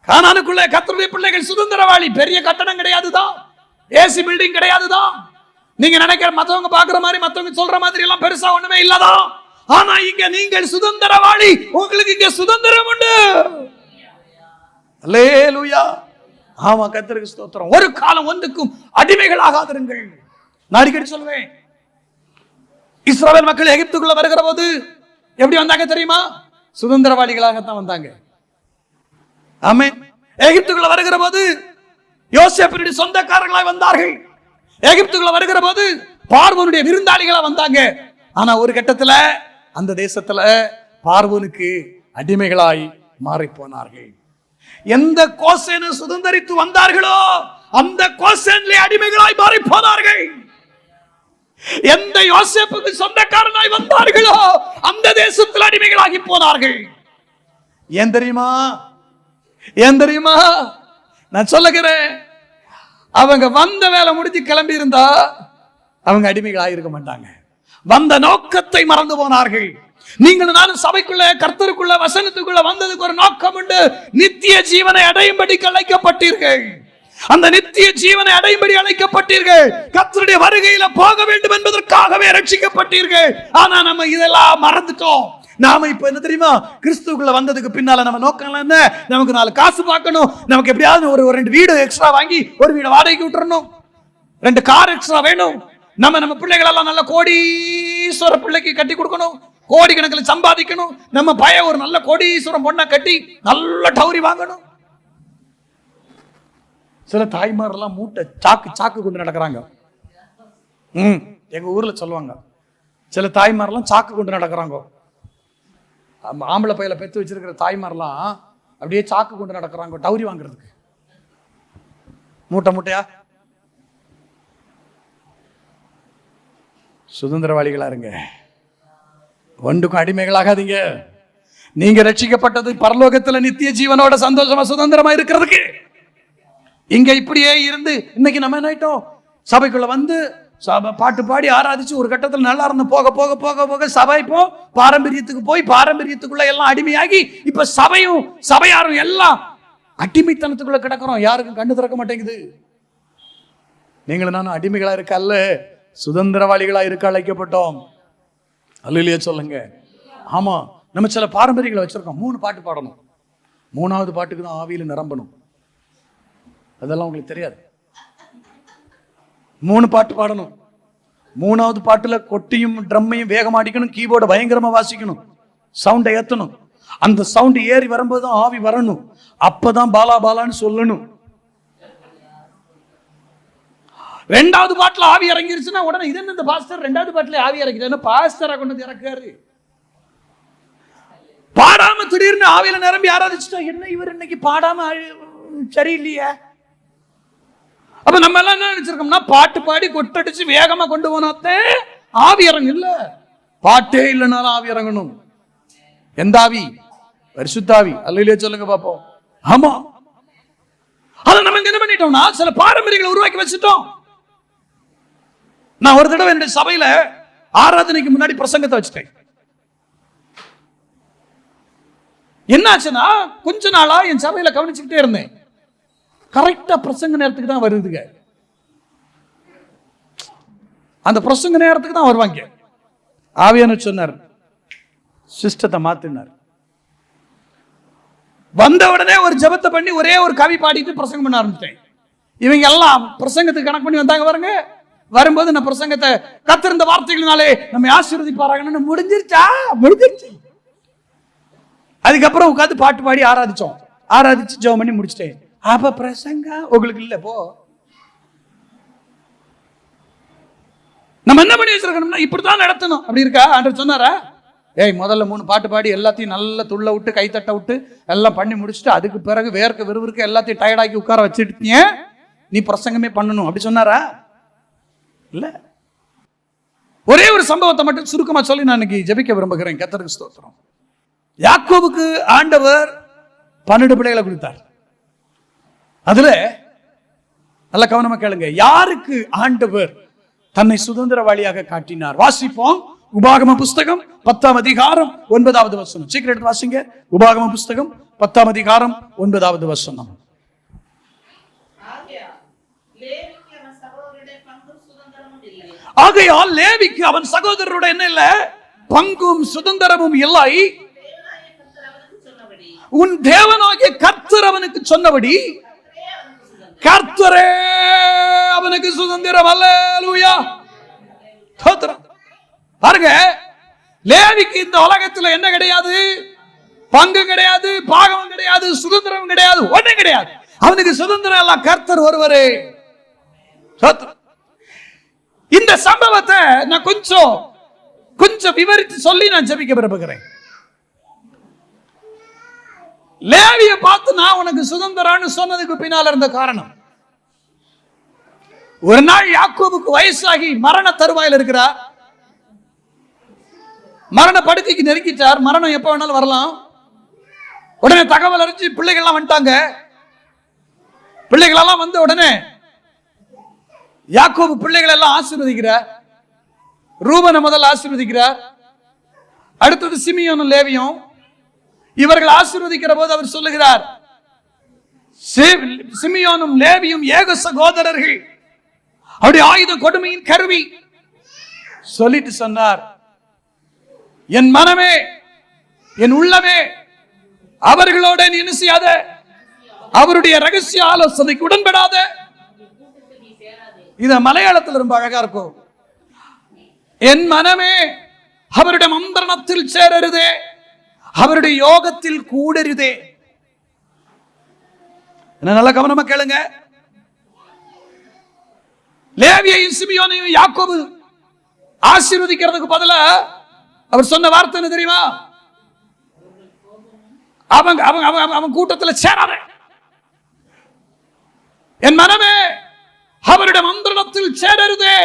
கானானுக்குள்ள கர்த்தருடைய பிள்ளைகள் சுதந்திரவாளி. பெரிய கட்டடம் கிடையாதுதான், ஏசி பில்டிங் கிடையாதுதான், நீங்க நினைக்கிற மத்தவங்க பாக்குற மாதிரி மத்தவங்க சொல்ற மாதிரி எல்லாம் பெருசா ஒண்ணுமே இல்லதான். ஆனா இங்க நீங்கள் சுதந்திரவாளி, உங்களுக்கு இங்க சுதந்திரம் உண்டு. அல்லேலூயா. ஆமா, கர்த்தருக்கு ஸ்தோத்திரம். ஒரு காலம் ஒன்றுக்கும் அடிமைகள் ஆகாதிருங்கள். நான் அடிக்கடி சொல்லுவேன், இஸ்ரவேல் மக்கள் எகிப்துக்குள்ள வருகிற போது எப்படி வந்தாங்க தெரியுமா? சுதந்திரவாளிகளாகத்தான் வந்தாங்க. ஆமென். எகிப்துக்குள்ள வருகிற போது யோசேப்பினுடைய சொந்தக்காரர்களாய் வந்தார்கள். எகிப்துக்குள்ள வருகிற போது பார்வோனுடைய விருந்தாளிகளா வந்தாங்க. ஆனா ஒரு கட்டத்துல அந்த தேசத்துல பார்வோனுக்கு அடிமைகளாய் மாறி போனார்கள். எந்த கோசேனை சுதந்தரித்து வந்தார்களோ அந்த கோசேனிலே அடிமைகளாய் மாறி போனார்கள். எந்த யோசேப்புக்கு சொந்தக்காரனாய் வந்தார்களோ அந்த தேசத்தில் அடிமைகளாகி போனார்கள். ஏன் தெரியுமா? ஏன் தெரியுமா? நான் சொல்லுகிறேன், அவங்க வந்த வேலை முடிஞ்சு கிளம்பி இருந்தா அவங்க அடிமைகளாக இருக்க மாட்டாங்க. வந்த நோக்கத்தை மறந்து போனார்கள். நீங்கள் நானும் சபைக்குள்ள, கர்த்தருக்குள்ள, வசனத்துக்குள்ள வந்ததுக்கு ஒரு நோக்கம் உண்டு. நித்திய ஜீவனை அடையும்படி அழைக்கப்பட்டீர்கள். அந்த நித்திய ஜீவனை அடையும்படி அழைக்கப்பட்டீர்கள். கர்த்தருடைய வருகையில போக வேண்டும் என்பதற்காகவே ரட்சிக்கப்பட்டீர்கள். ஆனா நம்ம இதெல்லாம் மறந்துட்டோம். நாம இப்ப என்ன தெரியுமா, கிறிஸ்துக்குள்ள வந்ததுக்கு பின்னால நம்ம நோக்கம் என்ன? நமக்கு 4 காசு பார்க்கணும், நமக்கு எப்படியாவது ஒரு 2 வீடு எக்ஸ்ட்ரா வாங்கி ஒரு வீடு வாடகைக்கு விட்டுறணும், 2 கார் எக்ஸ்ட்ரா வேணும், நம்ம பிள்ளைகள் எல்லாம் நல்ல கோடீஸ்வர பிள்ளைக்கு கட்டி கொடுக்கணும், கோடிக்கணக்கில் சம்பாதிக்கணும், நம்ம பையன் ஒரு நல்ல கோடீஸ்வரம் பொண்ணை கட்டி நல்ல டவுரி வாங்கணும். சில தாய்மார் எல்லாம் மூட்டை சாக்கு கொண்டு நடக்கிறாங்க. எங்க ஊர்ல சொல்லுவாங்க, சில தாய்மாரெல்லாம் சாக்கு கொண்டு நடக்கிறாங்க. ஆம்பளை பையில பெத்து வச்சிருக்கிற தாய்மாரெல்லாம் அப்படியே சாக்கு கொண்டு நடக்கிறாங்க டவுரி வாங்குறதுக்கு. மூட்டையா சுதந்திரவாளிகளா இருங்க, ஒன்றுக்கும் அடிமைகளாகாதீங்க. நீங்க ரட்சிக்கப்பட்டது பரலோகத்துல நித்திய ஜீவனோட சந்தோஷமா சுதந்திரமா இருக்கிறதுக்கு. இங்க இப்படியே இருந்து இன்னைக்கு நம்ம என்ன ஆயிட்டோம், சபைக்குள்ள வந்து பாட்டு பாடி ஆராதிச்சு ஒரு கட்டத்தில் நல்லா இருந்து போக போக போக போக சபை இப்போ பாரம்பரியத்துக்கு போய் பாரம்பரியத்துக்குள்ள எல்லாம் அடிமையாகி இப்ப சபையாரும் எல்லாம் அடிமைத்தனத்துக்குள்ள கிடக்கிறோம். யாருக்கும் கண்டு திறக்க மாட்டேங்குது. நீங்களும் நானும் அடிமைகளா இருக்க அல்ல, சுதந்திரவாளிகளா இருக்க அழைக்கப்பட்டோம். அல்லேலூயா சொல்லுங்க. ஆமா, நம்ம சில பாரம்பரியங்களை வச்சிருக்கோம். 3 பாட்டு பாடணும், 3வது பாட்டுக்கு தான் ஆவியில நிரம்பணும். அதெல்லாம் உங்களுக்கு தெரியாது. 3 பாட்டு பாடணும், 3வது பாட்டுல கொட்டியும் ட்ரம்மையும் வேகமா அடிக்கணும், கீபோர்டை பயங்கரமா வாசிக்கணும், சவுண்டை ஏத்தணும். அந்த சவுண்ட் ஏறி வரும்போது தான் ஆவி வரணும். அப்பதான் பாலா பாலான்னு சொல்லணும். 2வது பாட்டுல ஆவி இறங்கிருச்சுன்னா உடனே இது என்ன இந்த பாஸ்டர் 2வது பாட்டுல ஆவி இறங்கிட்டு பாஸ்டரா கொண்டு இறக்காரு. பாடாம திடீர்னு ஆவியில நிரம்பி ஆராதிச்சுட்டா என்ன இவர் இன்னைக்கு பாடாம சரியில்லையே. அப்ப நம்ம எல்லாம் என்ன நினைச்சிருக்கோம்னா, பாட்டு பாடி கொட்டடிச்சு வேகமா கொண்டு போனாத்தே ஆவி இறங்கு. இல்ல, பாட்டே இல்லைனாலும் ஆவி இறங்கணும். எந்த ஆவி? பரிசுத்தாவி. அல்லேலூயா சொல்லுங்க பாப்போம். ஆமா, அத நம்ம என்ன பண்ணிட்டோம்னா சில பாரம்பரியங்களை உருவாக்கி வச்சுட்டோம். நான் ஒரு தடவை என்னுடைய சபையில ஆராதனைக்கு முன்னாடி பிரசங்கத்தை வச்சுட்டேன். என்னாச்சுன்னா, கொஞ்ச நாளா என் சபையில கவனிச்சுக்கிட்டே இருந்தேன். கரெக்டா பிரசங்க நேரத்துக்கு தான் வருதுங்க. அந்த பிரசங்க நேரத்துக்கு தான் வருவாங்க. ஆவியானவர் சொன்னார், சிஸ்டத்தை மாத்தினார். வந்த உடனே ஒரு ஜெபத்தை பண்ணி ஒரே ஒரு கவி பாடிட்டு பிரசங்கம் பண்ண ஆரம்பிச்சிட்டேன். இவங்க எல்லாம் பிரசங்கத்துக்கு கணக்கு பண்ணி வந்தாங்க பாருங்க. வரும்போது நான் பிரசங்கத்தை கத்திருந்த வார்த்தைகளினாலே நம்ம ஆசீர்வதிப்பாராங்கன்னு முடிஞ்சிருச்சு. அதுக்கப்புறம் உட்காந்து பாட்டு பாடி ஆராதிச்சு ஜெபம் பண்ணி முடிச்சிட்டேன். அப்ப பிரசங்க உங்களுக்கு இல்ல. போ, நம்ம என்ன பண்ணி வச்சிருக்கணும்னா இப்படித்தான் நடத்தணும். அப்படி இருக்கா? ஆண்டவர் சொன்னாரா, ஏய் முதல்ல 3 பாட்டு பாடி எல்லாத்தையும் நல்லா துள்ள விட்டு கைத்தட்ட விட்டு எல்லாம் பண்ணி முடிச்சுட்டு அதுக்கு பிறகு வேர்க்க விறுவிறுக்க எல்லாத்தையும் டயர்டாக்கி உட்கார வச்சுட்டு நீ பிரசங்கமே பண்ணணும் அப்படி சொன்னாரா? இல்ல. ஒரே ஒரு சம்பவத்தை மட்டும் சுருக்கமா சொல்லி நான் இன்னைக்கு ஜெபிக்க விரும்புகிறேன். கர்த்தருக்கு ஸ்தோத்திரம். யாக்கோபுக்கு ஆண்டவர் 12 பிள்ளைகளை கொடுத்தார். அதுல நல்ல கவனமா கேளுங்க, யாருக்கு ஆண்டவர் தன்னை சுதந்திரவாளியாக காட்டினார்? வாசிப்போம். உபாகம புஸ்தகம் 10ஆம் அதிகாரம் 9வது வசனம். சீக்கிரம் எடுத்து வாசிங்க. உபாகம புஸ்தகம் 10ஆம் அதிகாரம் 9வது வசனம். ஆகையால் லேவிக்கு அவன் சகோதரருடைய என்ன இல்லை, பங்கும் சுதந்திரமும் இல்லை. உன் தேவனாகிய கர்த்தர் அவனுக்கு சொன்னபடி கர்த்தரே அவனுக்கு சுதந்திரம். அல்லேலூயா. பாருங்க, லேவிக்கு இந்த உலகத்துல என்ன கிடையாது? பங்கு கிடையாது, பாகம் கிடையாது, சுதந்திரம் கிடையாது, ஒண்ணு கிடையாது. அவனுக்கு சுதந்திரம் எல்லாம் கர்த்தர் ஒருவரே. இந்த சம்பவத்தை நான் கொஞ்சம் கொஞ்சம் விவரித்து சொல்லி நான் ஜெபிக்க விரும்புகிறேன். லேவியை பார்த்து நான் உனக்கு சுதந்திரம்னு சொன்னதுக்கு பின்னால இருந்த காரணம், ஒரு நாள் யாக்கோபுக்கு வயசாகி மரண தருவாயில் இருக்கிறார். மரண படுக்கைக்கு நெருங்கிட்டார். மரணம் எப்ப வேணாலும் வரலாம். உடனே தகவல் அறிஞ்சு பிள்ளைகள்லாம் வந்துட்டாங்க. பிள்ளைகளெல்லாம் வந்த உடனே யாக்கோபு பிள்ளைகள் எல்லாம் ஆசீர்வதிக்கிறார். ரூபனை முதல் ஆசீர்வதிக்கிறார். அடுத்தது சிமியோனும் லேவியும். இவர்கள் ஆசீர்வதிக்கிற போது அவர் சொல்லுகிறார், சிமியோனும் லேவியும் ஏக சகோதரர்கள், அவருடைய ஆயுத கொடுமையின் கருவி சொல்லிட்டு சொன்னார், என் மனமே என் உள்ளமே அவர்களோட நீ என்ன செய்யாத, அவருடைய ரகசிய ஆலோசனைக்கு உடன்படாத. இத மலையாளத்தில் ரொம்ப அழகா இருக்கும். என் மனமே அவருடைய மந்திரணத்தில் சேரருதே, அவருடைய யோகத்தில் கூடருதே. நல்ல கவனமா கேளுங்க. லேவியையும் சிமியோனையும் யாக்கோபு ஆசீர்வதிக்கிறதுக்கு பதிலா அவர் சொன்ன வார்த்தை என்ன தெரியுமா? அவன் கூட்டத்தில் சேராத. என் மனமே அவருடைய மந்திரத்தில் சேரருதே,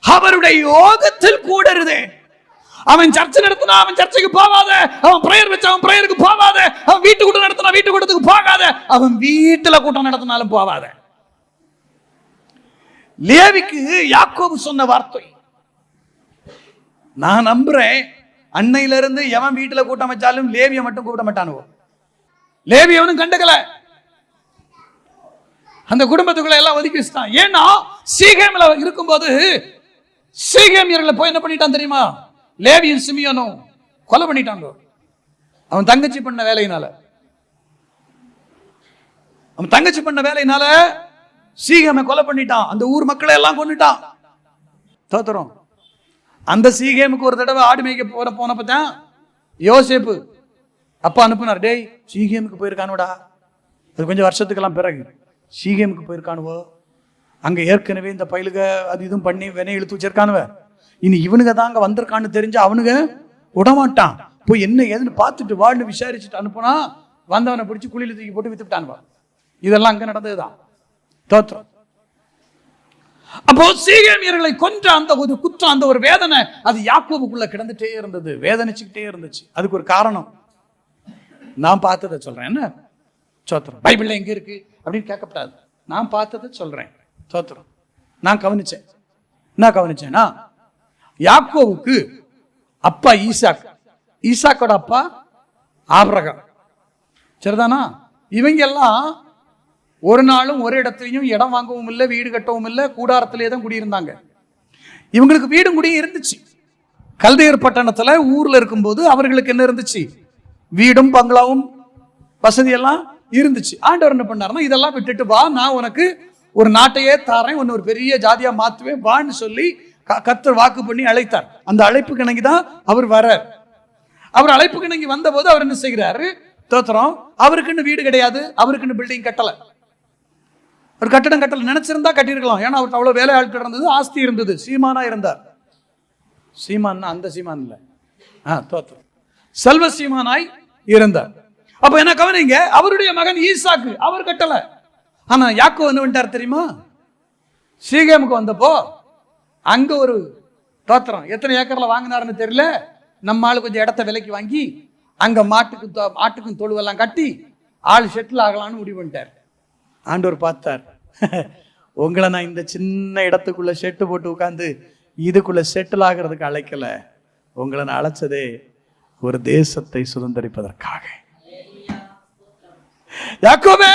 அவருடைய யோகத்தில் கூடருதே. அவன் சர்ச்சை நடத்தினா அவன் சர்ச்சைக்கு போகாத, அவன் பிரேயர் வச்சா அவன் பிரேயருக்கு போகாத, அவன் வீட்டு கூட்டம் நடத்தினா வீட்டு கூட்டத்துக்கு போகாத, அவன் வீட்டுல கூட்டம் நடத்தினாலும் போகாத. லேவிக்கு யாக்கோபு சொன்ன வார்த்தை நான் நம்புறேன். அன்னையில இருந்து எவன் வீட்டுல கூட்டம் வச்சாலும் லேவியை மட்டும் கூப்பிட மாட்டானுவோ. லேவியவனும் கண்டுக்கல, அந்த குடும்பத்துக்குள்ள எல்லாம் ஒதுக்கி வச்சுட்டான். ஏன்னா சீகேம்ல இருக்கும்போது சீகேமியர்களை போய் என்ன பண்ணிட்டான் தெரியுமா? லேவியும் சிமியோனும் கொலை பண்ணிட்டாங்க. அவன் தங்கச்சி பண்ண வேலையினால, அவன் தங்கச்சி பண்ண வேலையினால சீகேமை கொலை பண்ணிட்டான். அந்த ஊர் மக்களை எல்லாம் கொண்டுட்டான். தோத்துறோம். அந்த சீகேமுக்கு ஒரு தடவை ஆடு மேய்க்க போனப்பதான் யோசேப்பு அப்பா அனுப்புனார், டேய் சீகேமுக்கு போயிருக்கானுடா. அது கொஞ்சம் வருஷத்துக்கெல்லாம் பிறகு சீகேமுக்கு போயிருக்கானுவோ, அங்க ஏற்கனவே இந்த பயிலுக அது இதுவும் பண்ணி வினை இழுத்து வச்சிருக்கானுவ. இனி இவனுங்க தாங்க வந்திருக்கான்னு தெரிஞ்சு அவனுங்க விடமாட்டான். போய் என்ன ஏதுன்னு பார்த்துட்டு வாழ்னு விசாரிச்சுட்டு அனுப்புனா வந்தவனை பிடிச்சி குழியில தூக்கி போட்டு வித்துட்டானுவா. இதெல்லாம் அங்க நடந்ததுதான். தோற்றம். அப்போ சீகேமியர்களை கொன்ற அந்த ஒரு குற்றம், அந்த ஒரு வேதனை அது யாக்கோபுக்குள்ள கிடந்துட்டே இருந்தது, வேதனைச்சுக்கிட்டே இருந்துச்சு. அதுக்கு ஒரு காரணம் நான் பார்த்ததை சொல்றேன். என்ன சோத்திரம் பைபிள்ல எங்க இருக்கு அப்படின்னு கேட்கப்படாது. நான் பார்த்ததை சொல்றேன். சோத்திரம். நான் கவனிச்சேன். என்ன கவனிச்சேன்னா, யாக்கோவுக்கு அப்பா ஈசாக், ஈசாக்கோட அப்பா ஆபிரகாம். சரிதானா? இவங்க எல்லாம் ஒரு நாளும் ஒரு இடத்துலையும் இடம் வாங்கவும் இல்லை, வீடு கட்டவும் இல்லை, கூடாரத்திலே தான் குடியிருந்தாங்க. இவங்களுக்கு வீடும் குடியும் இருந்துச்சு. கல்தையர் பட்டணத்துல ஊர்ல இருக்கும்போது அவர்களுக்கு என்ன இருந்துச்சு? வீடும் பங்களாவும் வசதியெல்லாம் இருந்துச்சு. ஆண்டவர் என்ன பண்ணாருன்னா, இதெல்லாம் விட்டுட்டு வா, நான் உனக்கு ஒரு நாட்டையே தாரேன், உன்னை ஒரு பெரிய ஜாதியா மாத்துவேன் வான்னு சொல்லி கர்த்தர் வாக்கு பண்ணி அழைத்தார். அந்த அழைப்புக்கு இணங்கி தான் அவர் வர்றார். அவர் அழைப்புக்கு இணங்கி வந்த போது அவர் என்ன செய்கிறாரு? தோத்திரம். அவருக்குன்னு வீடு கிடையாது, அவருக்குன்னு பில்டிங் கட்டல, ஒரு கட்டடம் கட்டல. நினைச்சிருந்தா கட்டியிருக்கலாம். ஏன்னா அவருக்கு அவ்வளவு வேலை ஆட்கள் இருந்தது, ஆஸ்தி இருந்தது, சீமானா இருந்தார். சீமான் அந்த சீமான் இல்ல, தோத்திரம், செல்வ சீமானாய் இருந்தார். அப்ப என்ன கவனிங்க, அவருடைய மகன் ஈசாக்கு அவர் கட்டல. ஆனா யாக்கோபு என்ன பண்ணிட்டார் தெரியுமா? சீகேமுக்கு வந்தப்போ அங்க ஒரு தோத்திரம் எத்தனை ஏக்கர்ல வாங்கினாருன்னு தெரியல, நம்ம ஆளு கொஞ்சம் இடத்த விலைக்கு வாங்கி அங்க மாட்டுக்கும் தொழுவெல்லாம் கட்டி ஆள் செட்டில் ஆகலான்னு முடிவு பண்ணிட்டார். ஆண்டவர் பார்த்தார், உங்களை நான் இந்த சின்ன இடத்துக்குள்ள செட்டு போட்டு உட்காந்து இதுக்குள்ள செட்டில் ஆகிறதுக்கு அழைக்கல, உங்களை நான் அழைச்சதே ஒரு தேசத்தை சுதந்திரிப்பதற்காக. யாக்கோபே,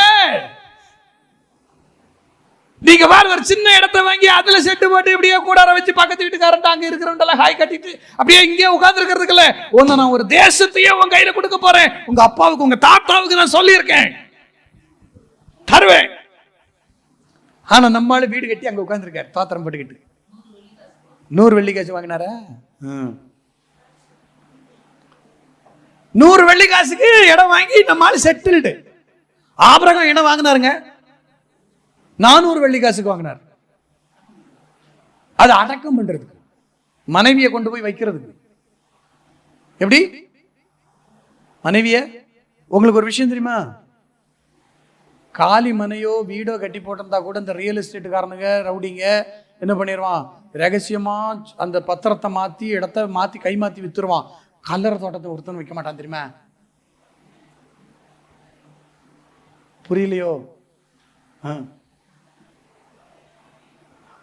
நீங்க வேற ஒரு சின்ன இடத்தை வாங்கி அதுல செட்டு போட்டு இப்படியே கூடார வச்சு பக்கத்து வீட்டுக்காரன் அங்க இருக்கிறவங்க ஹாய் கட்டிட்டு அப்படியே இங்கே உட்கார்ந்து இருக்கிறதுக்குள்ள ஒன்னு நான் ஒரு தேசத்தையே உங்க கையில கொடுக்க போறேன். உங்க அப்பாவுக்கு உங்க தாத்தாவுக்கு நான் சொல்லியிருக்கேன், தருவேன். ஆனா நம்மளால வீடு கட்டி அங்க உட்கார்ந்து இருக்காரு, பாத்திரம் போட்டுக்கிட்டு. 100 வெள்ளி காசு வாங்கினாரா? 100 வெள்ளி காசுக்கு இடம் வாங்கி நம்மளால செட்டில்டு. ஆபிரகாம் இடம் வாங்கினாருங்க, 400 வெள்ளி காசுக்கு வாங்கினார். அது அடக்கம் பண்றதுக்கு, மனைவியை கொண்டு போய் வைக்கிறதுக்கு. எப்படி மனைவிய? உங்களுக்கு ஒரு விஷயம் தெரியுமா? காலி மனையோ வீடோ கட்டி போட்டிருந்தா கூட இந்த ரியல் எஸ்டேட்டுக்காரனுங்க ரவுடிங்க என்ன பண்ணிடுவான், ரகசியமா அந்த பத்திரத்தை மாத்தி இடத்த மாத்தி கை மாத்தி வித்துருவான். கல்லறை தோட்டத்தை ஒருத்தன் வைக்க மாட்டான் தெரியுமா? புரியலையோ?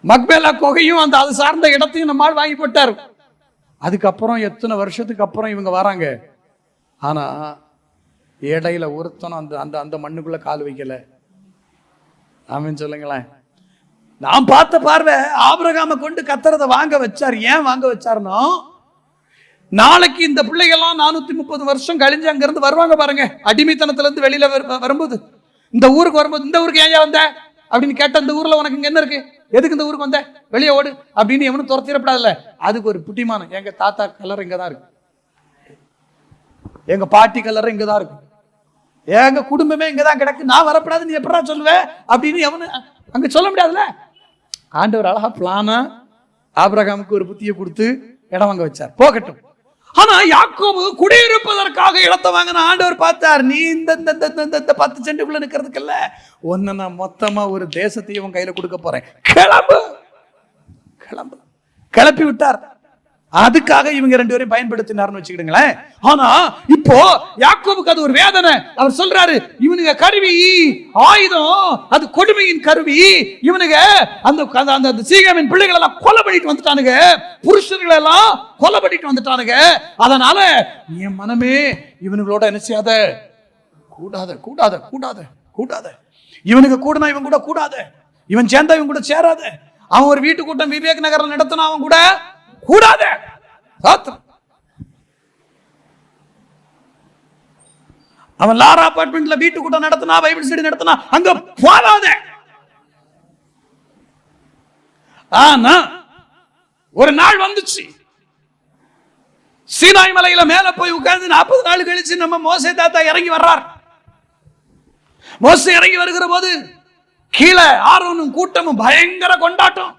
மக்பேலா கோகையும் அந்த அது சார்ந்த இடத்தையும் நம்மால் வாங்கி போட்டார். அதுக்கப்புறம் எத்தனை வருஷத்துக்கு அப்புறம் இவங்க வராங்க. ஆனா இடையில ஒருத்தனும் அந்த அந்த அந்த மண்ணுக்குள்ள கால் வைக்கல. ஆமென் சொல்லுங்களேன். நான் பார்த்த பார்வை ஆபிரகாமை கொண்டு கர்த்தர் வாங்க வச்சார். ஏன் வாங்க வச்சாருன்னா, நாளைக்கு இந்த பிள்ளைகள்லாம் 430 வருஷம் கழிஞ்சு அங்க இருந்து வருவாங்க பாருங்க, அடிமைத்தனத்துல இருந்து வெளியில வரும்போது, இந்த ஊருக்கு வரும்போது, இந்த ஊருக்கு ஏன் வந்த அப்படின்னு கேட்ட, இந்த ஊர்ல உனக்கு இங்க என்ன இருக்கு, எதுக்கு இந்த ஊருக்கு வந்த, வெளியே ஓடு அப்படின்னு எவனும் துரத்திடப்படாதுல்ல. அதுக்கு ஒரு புட்டிமானம், எங்க தாத்தா கல்லறை இங்கதான் இருக்கு, எங்க பாட்டி கல்லறை இங்கதான் இருக்கு, எங்க குடும்பமே இங்கதான் கிடக்கு, நான் வரப்படாது நீ எப்படா சொல்லுவேன் அப்படின்னு எவனு அங்க சொல்ல முடியாதுல்ல. ஆண்டவர் அழகா பிளானா ஆபிரகாமுக்கு ஒரு புத்தியை கொடுத்து இடம் வாங்க வச்சார். போகட்டும். ஆனா யாக்கோபு குடியிருப்பதற்காக இடத்தை வாங்கின ஆண்டவர் பார்த்தார், நீ இந்த 10 சென்ட்டுக்குள்ள நிக்கிறதுக்குல்ல, ஒன்னு நான் மொத்தமா ஒரு தேசத்தையும் உன் கையில கொடுக்க போறேன், கிளம்பு கிளம்பு கிளப்பி விட்டார். அதுக்காக இவங்க 2 பேரையும் பயன்படுத்தினார்னு வச்சுக்கிடுங்களேன். ஆனா இப்போ யாக்கோபுக்கு அது ஒரு வேதனை. அவர் சொல்றாரு, இவனுங்க கருவி ஆயுதம், அது கொடுமையின் கருவி, இவனுங்க அந்த சீகேமின் பிள்ளைகள் எல்லாம் கொலை பண்ணிட்டு வந்துட்டானுங்க, புருஷர்கள் எல்லாம் கொலை பண்ணிட்டு வந்துட்டானுங்க. அதனால என் மனமே இவனுங்களோட என்ன செய்யாத, கூடாத கூடாத கூடாத கூடாத, இவனுக்கு கூடனா இவன் கூட கூடாத, இவன் சேர்ந்தா இவன் கூட சேராத, அவன் ஒரு வீட்டு கூட்டம் விவேக் நகர்ல நடத்தினா அவன் கூட கூடாத, அவன் லாரா அபார்ட்மெண்ட்ல வீட்டு கூட்டம் நடத்தினா, பைபிள் ஸ்டடி நடத்தினா அங்க போகாத. ஆனா ஒரு நாள் வந்துச்சு, சீனாய் மலையில மேல போய் உட்கார்ந்து 40 நாள் கழிச்சு நம்ம மோசே தாத்தா இறங்கி வர்றார். மோசே இறங்கி வருகிற போது கீழே ஆரோனும் கூட்டமும் பயங்கர கொண்டாட்டம்.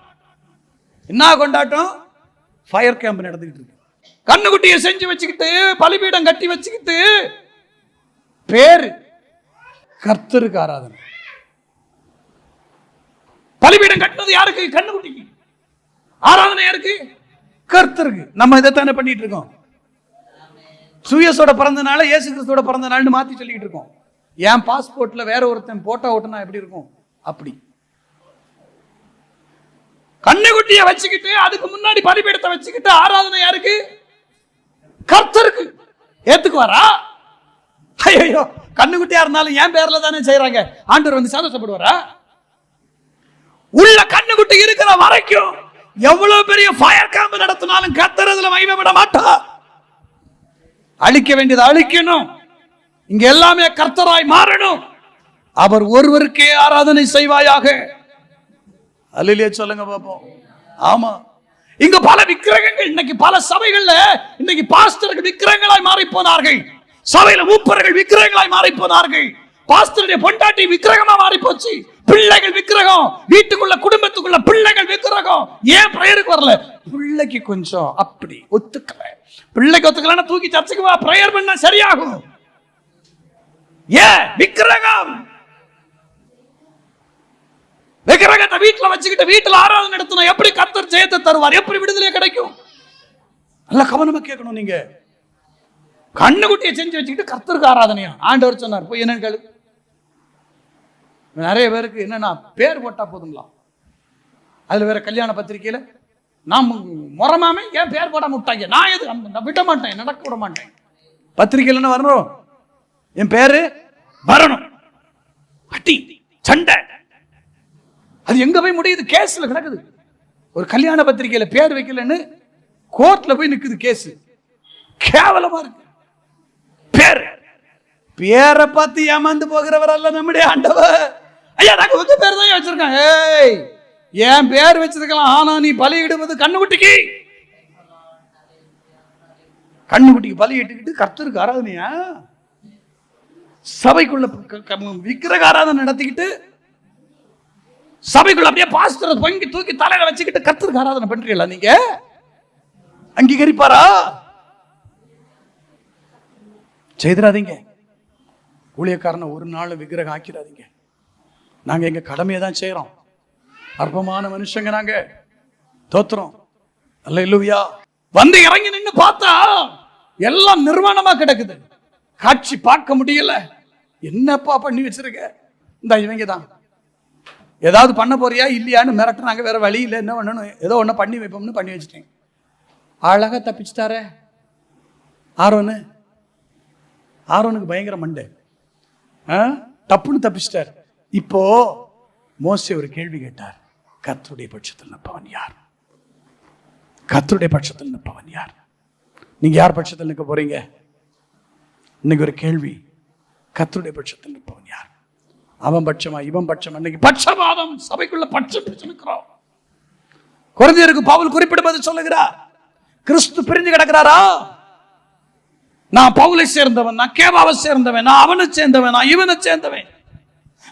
என்ன கொண்டாட்டம்? ஃபயர் கேம்ப் நடந்துகிட்டு இருக்கு. கண்ணுக்குட்டியை செஞ்சு வச்சுக்கிட்டு, பலிபீடம் கட்டி வச்சுக்கிட்டு, பேரு கர்த்தருக்கு ஆராதனை. பலிபீடம் கட்டினது யாருக்கு? கண்ணுக்குட்டிக்கு. ஆராதனை யாருக்கு? கர்த்தருக்கு. நம்ம இதைத்தானே பண்ணிட்டு இருக்கோம். சுயசோட பிறந்த நாள் இயேசு கிறிஸ்துவோட பிறந்த நாள்னு மாத்தி சொல்லிட்டு இருக்கோம். என் பாஸ்போர்ட்ல வேற ஒருத்தன் போட்டோ ஓட்டுனா எப்படி இருக்கும் அப்படி. கண்ணுக்குட்டியை வச்சுக்கிட்டு, அதுக்கு முன்னாடி பலிபீடத்தை வச்சுக்கிட்டு ஆராதனை யாருக்கு? கர்த்தருக்கு. ஏத்துக்குவாரா? ஐயோ, கண்ணுக்குட்டியா இருந்தாலும் என் பேர்ல தானே செய்யறாங்க, ஆண்டவர் வந்து சந்தோஷப்படுவாரா? உள்ள கண்ணுக்குட்டி இருக்கிற வரைக்கும் எவ்வளவு பெரிய ஃபயர் கேம்ப் நடத்தினாலும் கர்த்தர் அதுல மகிமைப்பட மாட்டார். அழிக்க வேண்டியது அழிக்கணும். இங்க எல்லாமே கர்த்தராய் மாறணும். அவர் ஒருவருக்கே ஆராதனை செய்வாயாக. அல்லேலூயா சொல்லுங்க பாப்போம். ஆமா, இங்க பல விக்கிரகங்கள், இன்னைக்கு பல சபைகள்ல இன்னைக்கு பாஸ்டர்கள் விக்கிரகங்களாய் மாறி போனார்கள், சபையில மூப்பர்கள் விக்கிரகங்களாய் மாறி போனார்கள், பாஸ்டருடைய பொண்டாட்டி விக்கிரகமா மாறி போச்சு, பிள்ளைகள் விக்கிரகம், வீட்டுக்குள்ள குடும்பத்துக்குள்ள பிள்ளைகள் விக்கிரகம். ஏன் பிரேயருக்கு வரல? பிள்ளைக்கு கொஞ்சம் அப்படி ஒத்துக்கல. பிள்ளைக்கு ஒத்துக்கலன்னா தூக்கி சர்ச்சுக்கு வா, பிரேயர் பண்ணா சரியாகும். ஏன் விக்கிரகம்? விக்கிரகத்தை வீட்டுல வச்சுக்கிட்டு வீட்டுல ஆராதனை நடத்தினா எப்படி கர்த்தர் ஜெயத்தை தருவார்? எப்படி விடுதலை கிடைக்கும்? நல்ல கவனமா கேட்கணும். நீங்க கண்ணுக்குட்டியை செஞ்சு வச்சுக்கிட்டு கர்த்தருக்கு ஆராதனையா? ஆண்டவர் சொன்னார் போய் என்னன்னு கேளு. நிறைய பேருக்கு என்னன்னா பேர் போட்டா போதுங்களா, அதுல வேற கல்யாண பத்திரிகையில நான் முறமாமே ஏன் பேர் போடாம விட்டாங்க, நான் எது விட மாட்டேன், நடக்க விட மாட்டேன். பத்திரிகையில் என்ன வரணும்? என் பேரு வரணும். அட்டி சண்டை, அது எங்க போய் முடியுது? கேஸ்ல கிடக்குது. ஒரு கல்யாண பத்திரிகையில பேர் வைக்கலன்னு கோர்ட்ல போய் நிக்குது கேஸ். கேவலமா இருக்கு. பேரை பார்த்து ஏமாந்து போகிறவர் அல்ல நம்முடைய ஆண்டவர். ஐயா, நாங்க உங்க பேர் தான் வச்சிருக்கோம். ஏய், என் பேர் வச்சிருக்கலாம், ஆனா நீ பலியிடுவது கண்ணுக்குட்டிக்கு. கண்ணுக்குட்டிக்கு பலியிட்டுக்கிட்டு கர்த்தருக்கு ஆராதனையா? சபைக்குள்ள விக்கிரக ஆராதனை நடத்திக்கிட்டு, சபைக்குள்ள அப்படியே பாஸ்டரை பொங்கி தூக்கி தலையில வச்சுக்கிட்டு கர்த்தருக்கு ஆராதனை பண்றீங்களா? நீங்க அங்கீகரிப்பாரா? செய்திடாதீங்க. ஊழியக்காரனை ஒரு நாள் விக்கிரகம் ஆக்கிடாதீங்க. நாங்க எங்க கடமையை தான் செய்யறோம். அற்பமான மனுஷங்க நாங்க. தோத்துறோம். அல்லேலூயா. வந்து இறங்கி நின்று பார்த்தா எல்லாம் நிர்வாணமா கிடக்குது. காட்சி பார்க்க முடியல. என்னப்பா பண்ணி வச்சிருக்க? இந்த இவங்க தான் ஏதாவது பண்ண போறியா இல்லையான்னு மிரட்டுறாங்க. வேற வழி இல்லை, என்ன பண்ணணும், ஏதோ ஒன்று பண்ணி வைப்போம்னு பண்ணி வச்சுட்டேன். அழகா தப்பிச்சுட்டாரே ஆரோனுக்கு பயங்கர மண்டை. தப்புன்னு தப்பிச்சிட்டார். இப்போ மோசே ஒரு கேள்வி கேட்டார். கர்த்தருடைய பட்சத்தில் நிற்பவன் யார்? கர்த்தருடைய பட்சத்தில் நிற்பவன் யார்? நீங்க யார் பட்சத்தில் நிற்க போறீங்க? இன்னைக்கு ஒரு கேள்வி. கர்த்தருடைய பட்சத்தில் நிற்பவன் யார்? அவன் பட்சமா இவன் பட்சம்? இன்னைக்கு பட்சவாதம் சபைக்குள்ள பட்சம் நிற்கிறோம். கொரிந்தியருக்கு பவுல் குறிப்பிடுவது சொல்லுகிறார், கிறிஸ்து பிரிஞ்சு கிடக்கிறாரா? நான் பவுலை சேர்ந்தவன், நான் கேவாவை சேர்ந்தவன், நான் அவனை சேர்ந்தவன், நான் இவனை சேர்ந்தவன்,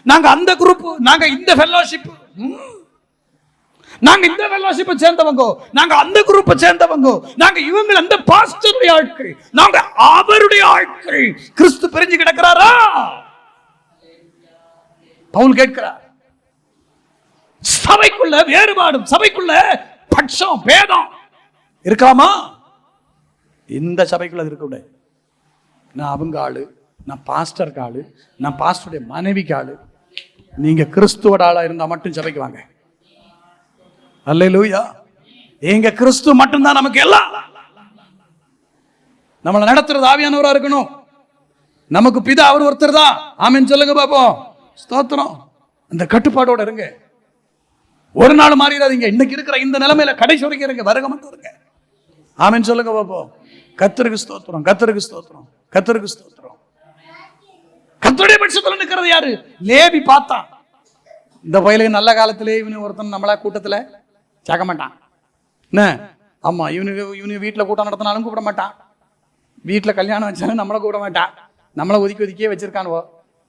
நாங்க அந்த குரூப், நாங்க இந்த ஃபெல்லோஷிப், நாங்க இந்த ஃபெல்லோஷிப்பை சேர்ந்தவங்க, நாங்க அந்த குரூப்பை சேர்ந்தவங்க, நாங்க இவங்க அந்த பாஸ்டருடைய ஆட்கள், நாங்க அவருடைய ஆட்கள். கிறிஸ்து பிரிஞ்சு கிடக்கிறாரா? பவுல் கேட்கிறார். சபைக்குள்ள வேறுபாடும், சபைக்குள்ள பட்சம் பேதம் இருக்கலாமா? இந்த சபைக்குள்ள இருக்கக்கூடாது. நான் அவங்க ஆளு, நான் பாஸ்டருக்கு ஆளு, நான் பாஸ்டருடைய மனைவிக்கு ஆளு. நீங்க கிறிஸ்துவோட ஆளா இருந்தா மட்டும் சபைக்கு வாங்க. அல்லேலூயா. எங்க கிறிஸ்து மட்டும்தான் நமக்கு எல்லாம். நம்மளை நடத்துறது ஆவியானவரா இருக்கணும். நமக்கு பிதா அவர் ஒருத்தர் தான். ஆமென் சொல்லுங்க பாப்போம். ஸ்தோத்திரம். அந்த கட்டுப்பாடோட இருங்க. ஒரு நாள் மாறிடாதீங்க. இன்னைக்கு இருக்கிற இந்த நிலைமையில கடைசி வரைக்கும் இருங்க. வருக மட்டும் இருங்க. ஆமென் சொல்லுங்க பாப்போம். கர்த்தருக்கு ஸ்தோத்திரம், கர்த்தருக்கு ஸ்தோத்திரம், கர்த்தருக்கு ஸ்தோத்திரம். கர்த்தருடைய பட்சத்துல நிக்கிறது யாரு? லேவி பார்த்தான். இந்த பயிலுக்கு நல்ல காலத்திலே இவனு ஒருத்தன் நம்மளா கூட்டத்துல சேர்க்க மாட்டான். என்ன? ஆமா, இவனு வீட்டுல கூட்டம் நடத்தினாலும் கூப்பிட மாட்டான். வீட்டுல கல்யாணம் வச்சாலும் நம்மளை கூப்பிட மாட்டான். நம்மளை ஒதுக்கியே வச்சிருக்கானுவோ.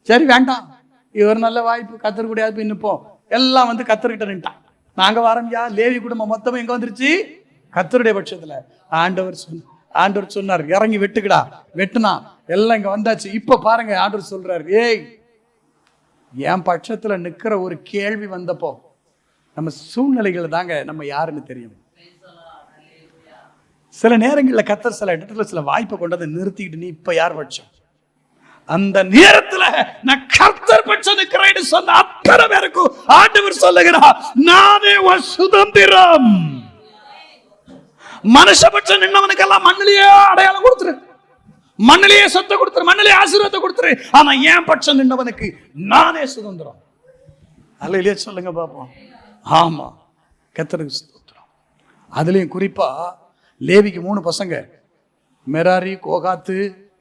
சரி வேண்டாம், இது ஒரு நல்ல வாய்ப்பு, கத்தர் கூடயாவது போய் நிற்போம். எல்லாம் வந்து கத்தர்கிட்ட நின்ட்டான். நாங்க வாரம்யா. லேவி குடும்பம் மொத்தமும் எங்க வந்துருச்சு? கத்தருடைய பட்சத்துல. ஆண்டவர் சொன்னார், இறங்கி வெட்டுக்கடா. வெட்டுனா எல்லாம் இங்க வந்தாச்சு. இப்ப பாருங்க, ஆண்டவர் சொல்றாரு, ஏய் என் பட்சத்துல நிக்கிற ஒரு கேள்வி வந்தப்போ நம்ம சூழ்நிலைகள் தாங்க நம்ம யாருன்னு தெரியும். சில நேரங்களில் கத்தர் சில இடத்துல சில வாய்ப்பை கொண்டதை நிறுத்திக்கிட்டு, நீ இப்ப யார் பட்சம்? அந்த நேரத்துல நான் கர்த்தர் பட்சம் நிக்கிறேன்னு சொன்ன அத்தனை பேருக்கும் ஆண்டவர் சொல்லுகிறார், நானே உன் சுதந்திரம். மனுஷ பட்சம் நின்னவனுக்கெல்லாம் மண்ணிலேயே அடையாளம் கொடுத்துரு, மண்ணிலேயே சொத்தை கொடுத்துரு, மண்ணிலேயே ஆசீர்வாதத்தை கொடுத்துரு. ஆனா என் பட்சம் நின்னவனுக்கு நானே சுதந்திரம். அல்லேலூயா சொல்லுங்க பாப்போம். ஆமா, கர்த்தருக்கு ஸ்தோத்திரம். அதுலயும் குறிப்பா லேவிக்கு 3 பசங்க, மெராரி, கோகாத்து,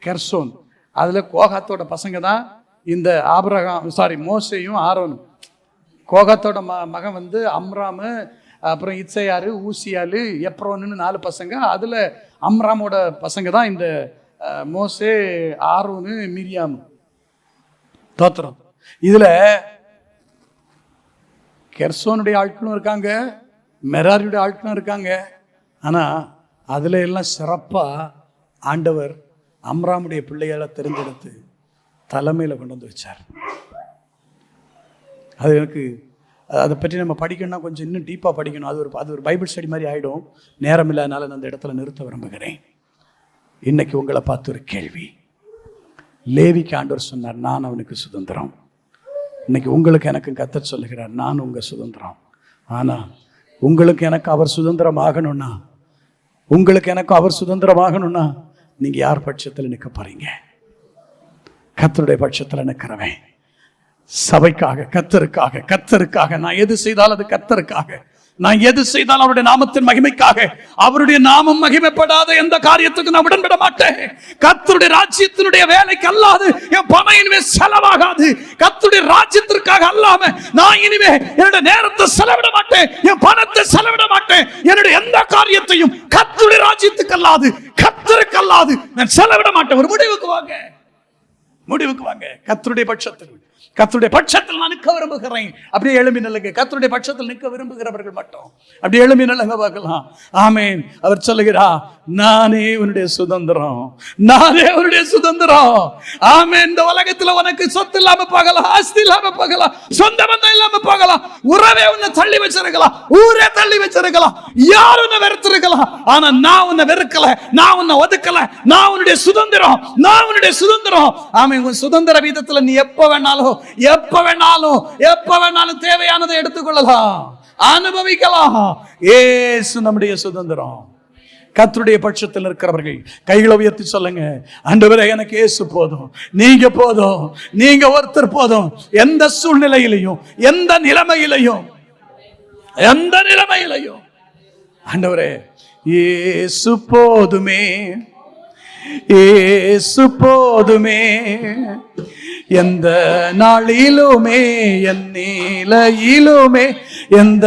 கெர்சோன். அதுல கோகாத்தோட பசங்க தான் இந்த மோசேயும் ஆரோனும். கோகாத்தோட மகன் வந்து அம்ராமு, அப்புறம் இத்சையாரு, ஊசியாலு, எப்ரோன்னு 4 பசங்க. அதுல அம்ராமோட பசங்க தான் இந்த மோசே, ஆரோனு, மிரியாம். தோத்திரம். இதுல கெர்சோனுடைய ஆட்களும் இருக்காங்க, மெராரியுடைய ஆட்களும் இருக்காங்க. ஆனா அதுல எல்லாம் சிறப்பா ஆண்டவர் அம்ராமுடைய பிள்ளைகளை தெரிஞ்செடுத்து தலைமையில கொண்டு வந்து வச்சார். அது எனக்கு அதை பற்றி நம்ம படிக்கணும்னா கொஞ்சம் இன்னும் டீப்பாக படிக்கணும். அது ஒரு பைபிள் ஸ்டடி மாதிரி ஆகிடும். நேரம் இல்லாதனால நான் அந்த இடத்துல நிறுத்த விரும்புகிறேன். இன்னைக்கு உங்களை பார்த்து ஒரு கேள்வி. லேவிக்கு ஆண்டவர் சொன்னார், நான் அவனுக்கு சுதந்திரம். இன்னைக்கு உங்களுக்கு எனக்கு கர்த்தர் சொல்லுகிறார், நான் உங்க சுதந்திரம். ஆனா உங்களுக்கு எனக்கு அவர் சுதந்திரம் ஆகணும்னா, உங்களுக்கு எனக்கு அவர் சுதந்திரம் ஆகணும்னா நீங்க யார் பட்சத்தில் நிற்க போறீங்க? கர்த்தருடைய பட்சத்தில் நிற்கிறவன். சபைக்காக, கர்த்தருக்காக நான் எது செய்தாலும் அது கர்த்தருக்காக. நான் எது செய்தாலும் அவருடைய நாமத்தின் மகிமைக்காக. அவருடைய நாமம் மகிமைப்படாத எந்த காரியத்துக்கு நான் உடன்பட மாட்டேன். கர்த்தருடைய ராஜ்யத்தினுடைய வேலைக்கு அல்லாது என் பணம் இனிமே செலவாகாது. கர்த்தருடைய ராஜ்யத்திற்காக அல்லாம நான் இனிமே என்னுடைய நேரத்தை செலவிட மாட்டேன், என் பணத்தை செலவிட மாட்டேன். என்னுடைய எந்த காரியத்தையும் கர்த்தருடைய ராஜ்யத்துக்கு அல்லாது, கர்த்தருக்கு அல்லாது நான் செலவிட மாட்டேன். ஒரு முடிவுக்கு வாங்க, முடிவுக்கு வாங்க. கர்த்தருடைய பட்சத்தில் கர்த்தருடைய பட்சத்தில் நான் நிற்க விரும்புகிறேன். அப்படியே எழும்பி நில்லுங்க. கர்த்தருடைய பட்சத்தில் நிற்க விரும்புகிறவர்கள் மட்டும் அப்படியே எழும்பி நில்லுங்க பார்க்கலாம். ஆமென். அவர் சொல்லுகிறார், நானே உன்னுடைய சுதந்திரம், நானே உன்னுடைய சுதந்திரம். ஆமென். இந்த உலகத்துல உனக்கு சொத்து இல்லாம போகலாம், ஆஸ்தி இல்லாம போகலாம், சொந்த பந்தம் இல்லாம போகலாம், உறவே உன்னை தள்ளி வச்சிருக்கலாம், ஊரே தள்ளி வச்சிருக்கலாம், யார் உன்னை வெறுத்திருக்கலாம். ஆனா நான் உன்னை வெறுக்கல, நான் உன்னை ஒதுக்கல. நான் உன்னுடைய சுதந்திரம், நான் உன்னுடைய சுதந்திரம். ஆமென். உன் சுதந்திர வீதத்துல நீ எப்ப வேணாலும் தேவையானதை எடுத்துக்கொள்ளலாம், அனுபவிக்கலாம். இயேசு நம்முடைய சுதந்திரம். கர்த்தருடைய பட்சத்தில் இருக்கிறவர்கள் கைகளை உயர்த்தி சொல்லுங்க, ஆண்டவரே எனக்கு இயேசு போதும், நீங்க போதும், நீங்க ஒருத்தர் போதும். எந்த சூழ்நிலையிலையும், எந்த நிலைமையிலையும் ஆண்டவரே இயேசு போதுமே, இயேசு போதுமே. எந்த நாளிலுமே, என் நிலையிலுமே, எந்த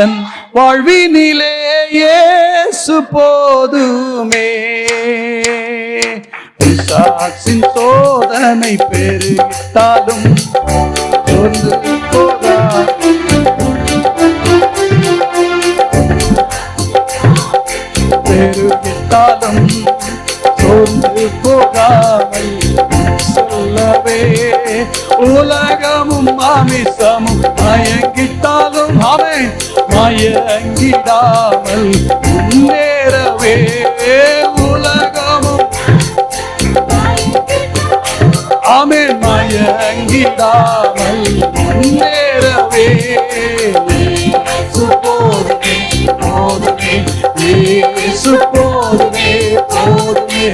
வாழ்வினிலே இயேசு போதுமே. பிசாசின் சோதனை பெருகிட்டாலும் சோர்ந்து போகாது, பெருகிட்டாலும் சோர்ந்து போகாமல் சொல்லவே. உலகமும் மாமிசமும் மயங்கிட்டாலும் அவன் மயங்கிடாமல் முன்னேறவே. உலகமும் ஆமென் மயங்கிடாமல் முன்னேறவே. இயேசு போதுமே, போதுமே, இயேசு போதுமே, போதுமே.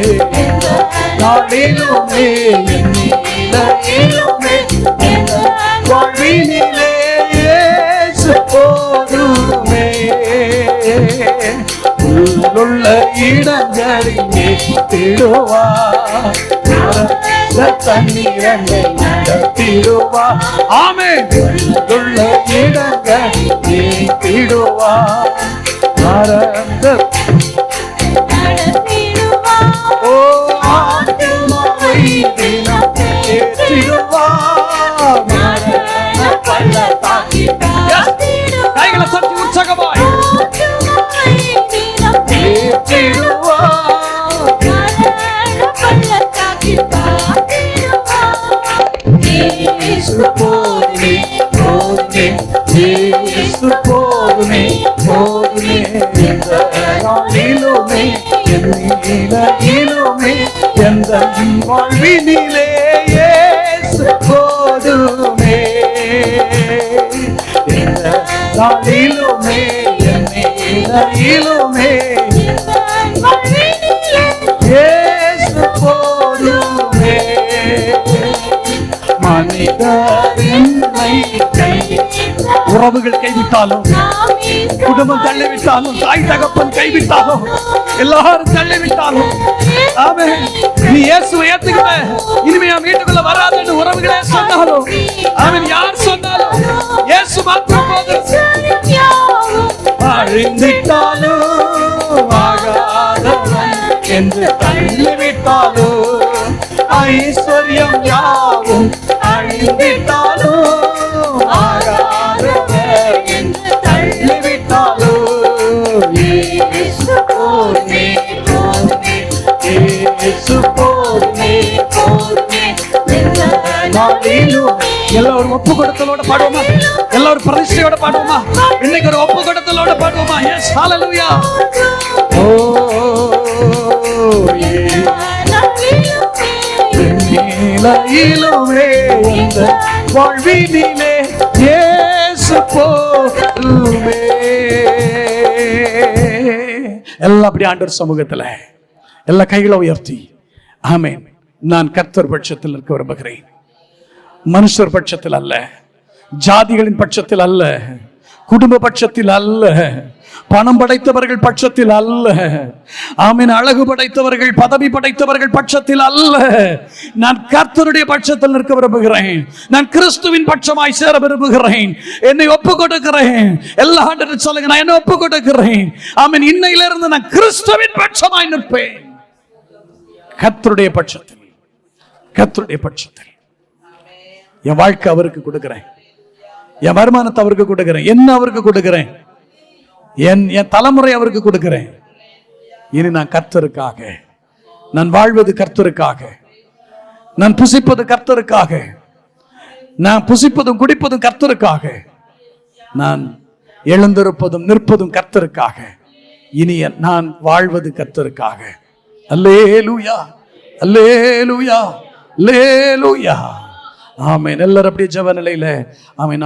நாளிலுமே, நிலையிலுமே, வாழ்வினிலே இயேசு போதுமே. உள்ளுள்ள இடங்களில் நிறுத்திடுவார், தண்ணீரனை நடத்திடுவார். ஆமென். உள்ளுள்ள இடங்களில் நிறுத்திடுவார், மறந்த ஓ ஆத்துமாவை தினம் ஏற்றிடுவார். கைகளை தட்டி உற்சாகமாய் இயேசு போதுமே, போதுமே, இயேசு போதுமே, போதுமே. எந்த நாளிலுமே, என் நிலையிலுமே, எந்த வாழ்வினிலே இயேசு போதுமே. எந்த நாளிலுமே, என் நிலையிலுமே இயேசு போதுமே. உறவுகள் கைவிட்டாலும், குடும்பம் தள்ளிவிட்டாலும், தாய் தகப்பன் கைவிட்டாலும், எல்லாரும் தள்ளிவிட்டாலும், ஆமென், நீ இயேசுவை ஏத்துக்கிட்ட இனிமே வீட்டுக்குள்ள வராதுன்னு உறவுகளே சொன்னாலும், ஆமென், யார் சொன்னாலும் இயேசு மாத்திரம் போதும். அழிந்திட்டாலும் ஆகாதவன் என்று தள்ளிவிட்டாலும், ஐஸ்வர்யம் யாவும் அழிந்திட்டாலும் ஆகாதவர் என்று தள்ளிவிட்டாலும், இயேசு போதுமே, போதுமே, இயேசு போதுமே, போதுமே. எல்லாரும் ஒப்பு கொடுத்தலோட பாடுவோமா? எல்லாரும் பிரதிஷ்டையோட பாடுவோமா? இன்னைக்கு ஒரு ஒப்பு கொடுத்தலோட பாடுவோமா? எஸ், ஹalleluya. ஓ நிலையிலுமே, இந்த வாழ்வினிலே இயேசு போதுமே. எல்லாம் அப்படி ஆண்டவர் சமூகத்துல எல்லா கைகளை உயர்த்தி, ஆமென், நான் கர்த்தர் பட்சத்தில் இருக்க விரும்புகிறேன், மனுஷர் பட்சத்தில் அல்ல, ஜாதிகளின் பட்சத்தில் அல்ல, குடும்ப பட்சத்தில் அல்ல, பணம் படைத்தவர்கள் பட்சத்தில் அல்ல, ஆமென், அழகு படைத்தவர்கள், பதவி படைத்தவர்கள் பட்சத்தில் அல்ல, நான் கர்த்தருடைய பட்சத்தில் நிற்க விரும்புகிறேன். நான் கிறிஸ்துவின் பட்சமாய் சேர விரும்புகிறேன். என்னை ஒப்பு கொடுக்கிறேன். எல்லா ஆண்டவரும் சொல்லுங்க, நான் என்ன ஒப்பு கொடுக்கிறேன். ஆமென். இன்னையிலிருந்து நான் கிறிஸ்துவின் பட்சமாய் நிற்பேன். கர்த்தருடைய பட்சத்தில், கர்த்தருடைய பட்சத்தில். என் வாழ்க்கை அவருக்கு கொடுக்கிறேன், என் வருமானத்தை அவருக்கு கொடுக்கிறேன், என்ன அவருக்கு கொடுக்கிறேன், என் தலைமுறை அவருக்கு கொடுக்கிறேன். இனி நான் கர்த்தருக்காக, நான் வாழ்வது கர்த்தருக்காக, நான் புசிப்பது கர்த்தருக்காக, நான் புசிப்பதும் குடிப்பதும் கர்த்தருக்காக, நான் எழுந்திருப்பதும் நிற்பதும் கர்த்தருக்காக, இனி நான் வாழ்வது கர்த்தருக்காக. அல்லேலூயா, அல்லேலூயா, அல்லேலூயா. ஆமென். எல்லாரும் அப்படியே ஜெப நிலையில ஆமென்.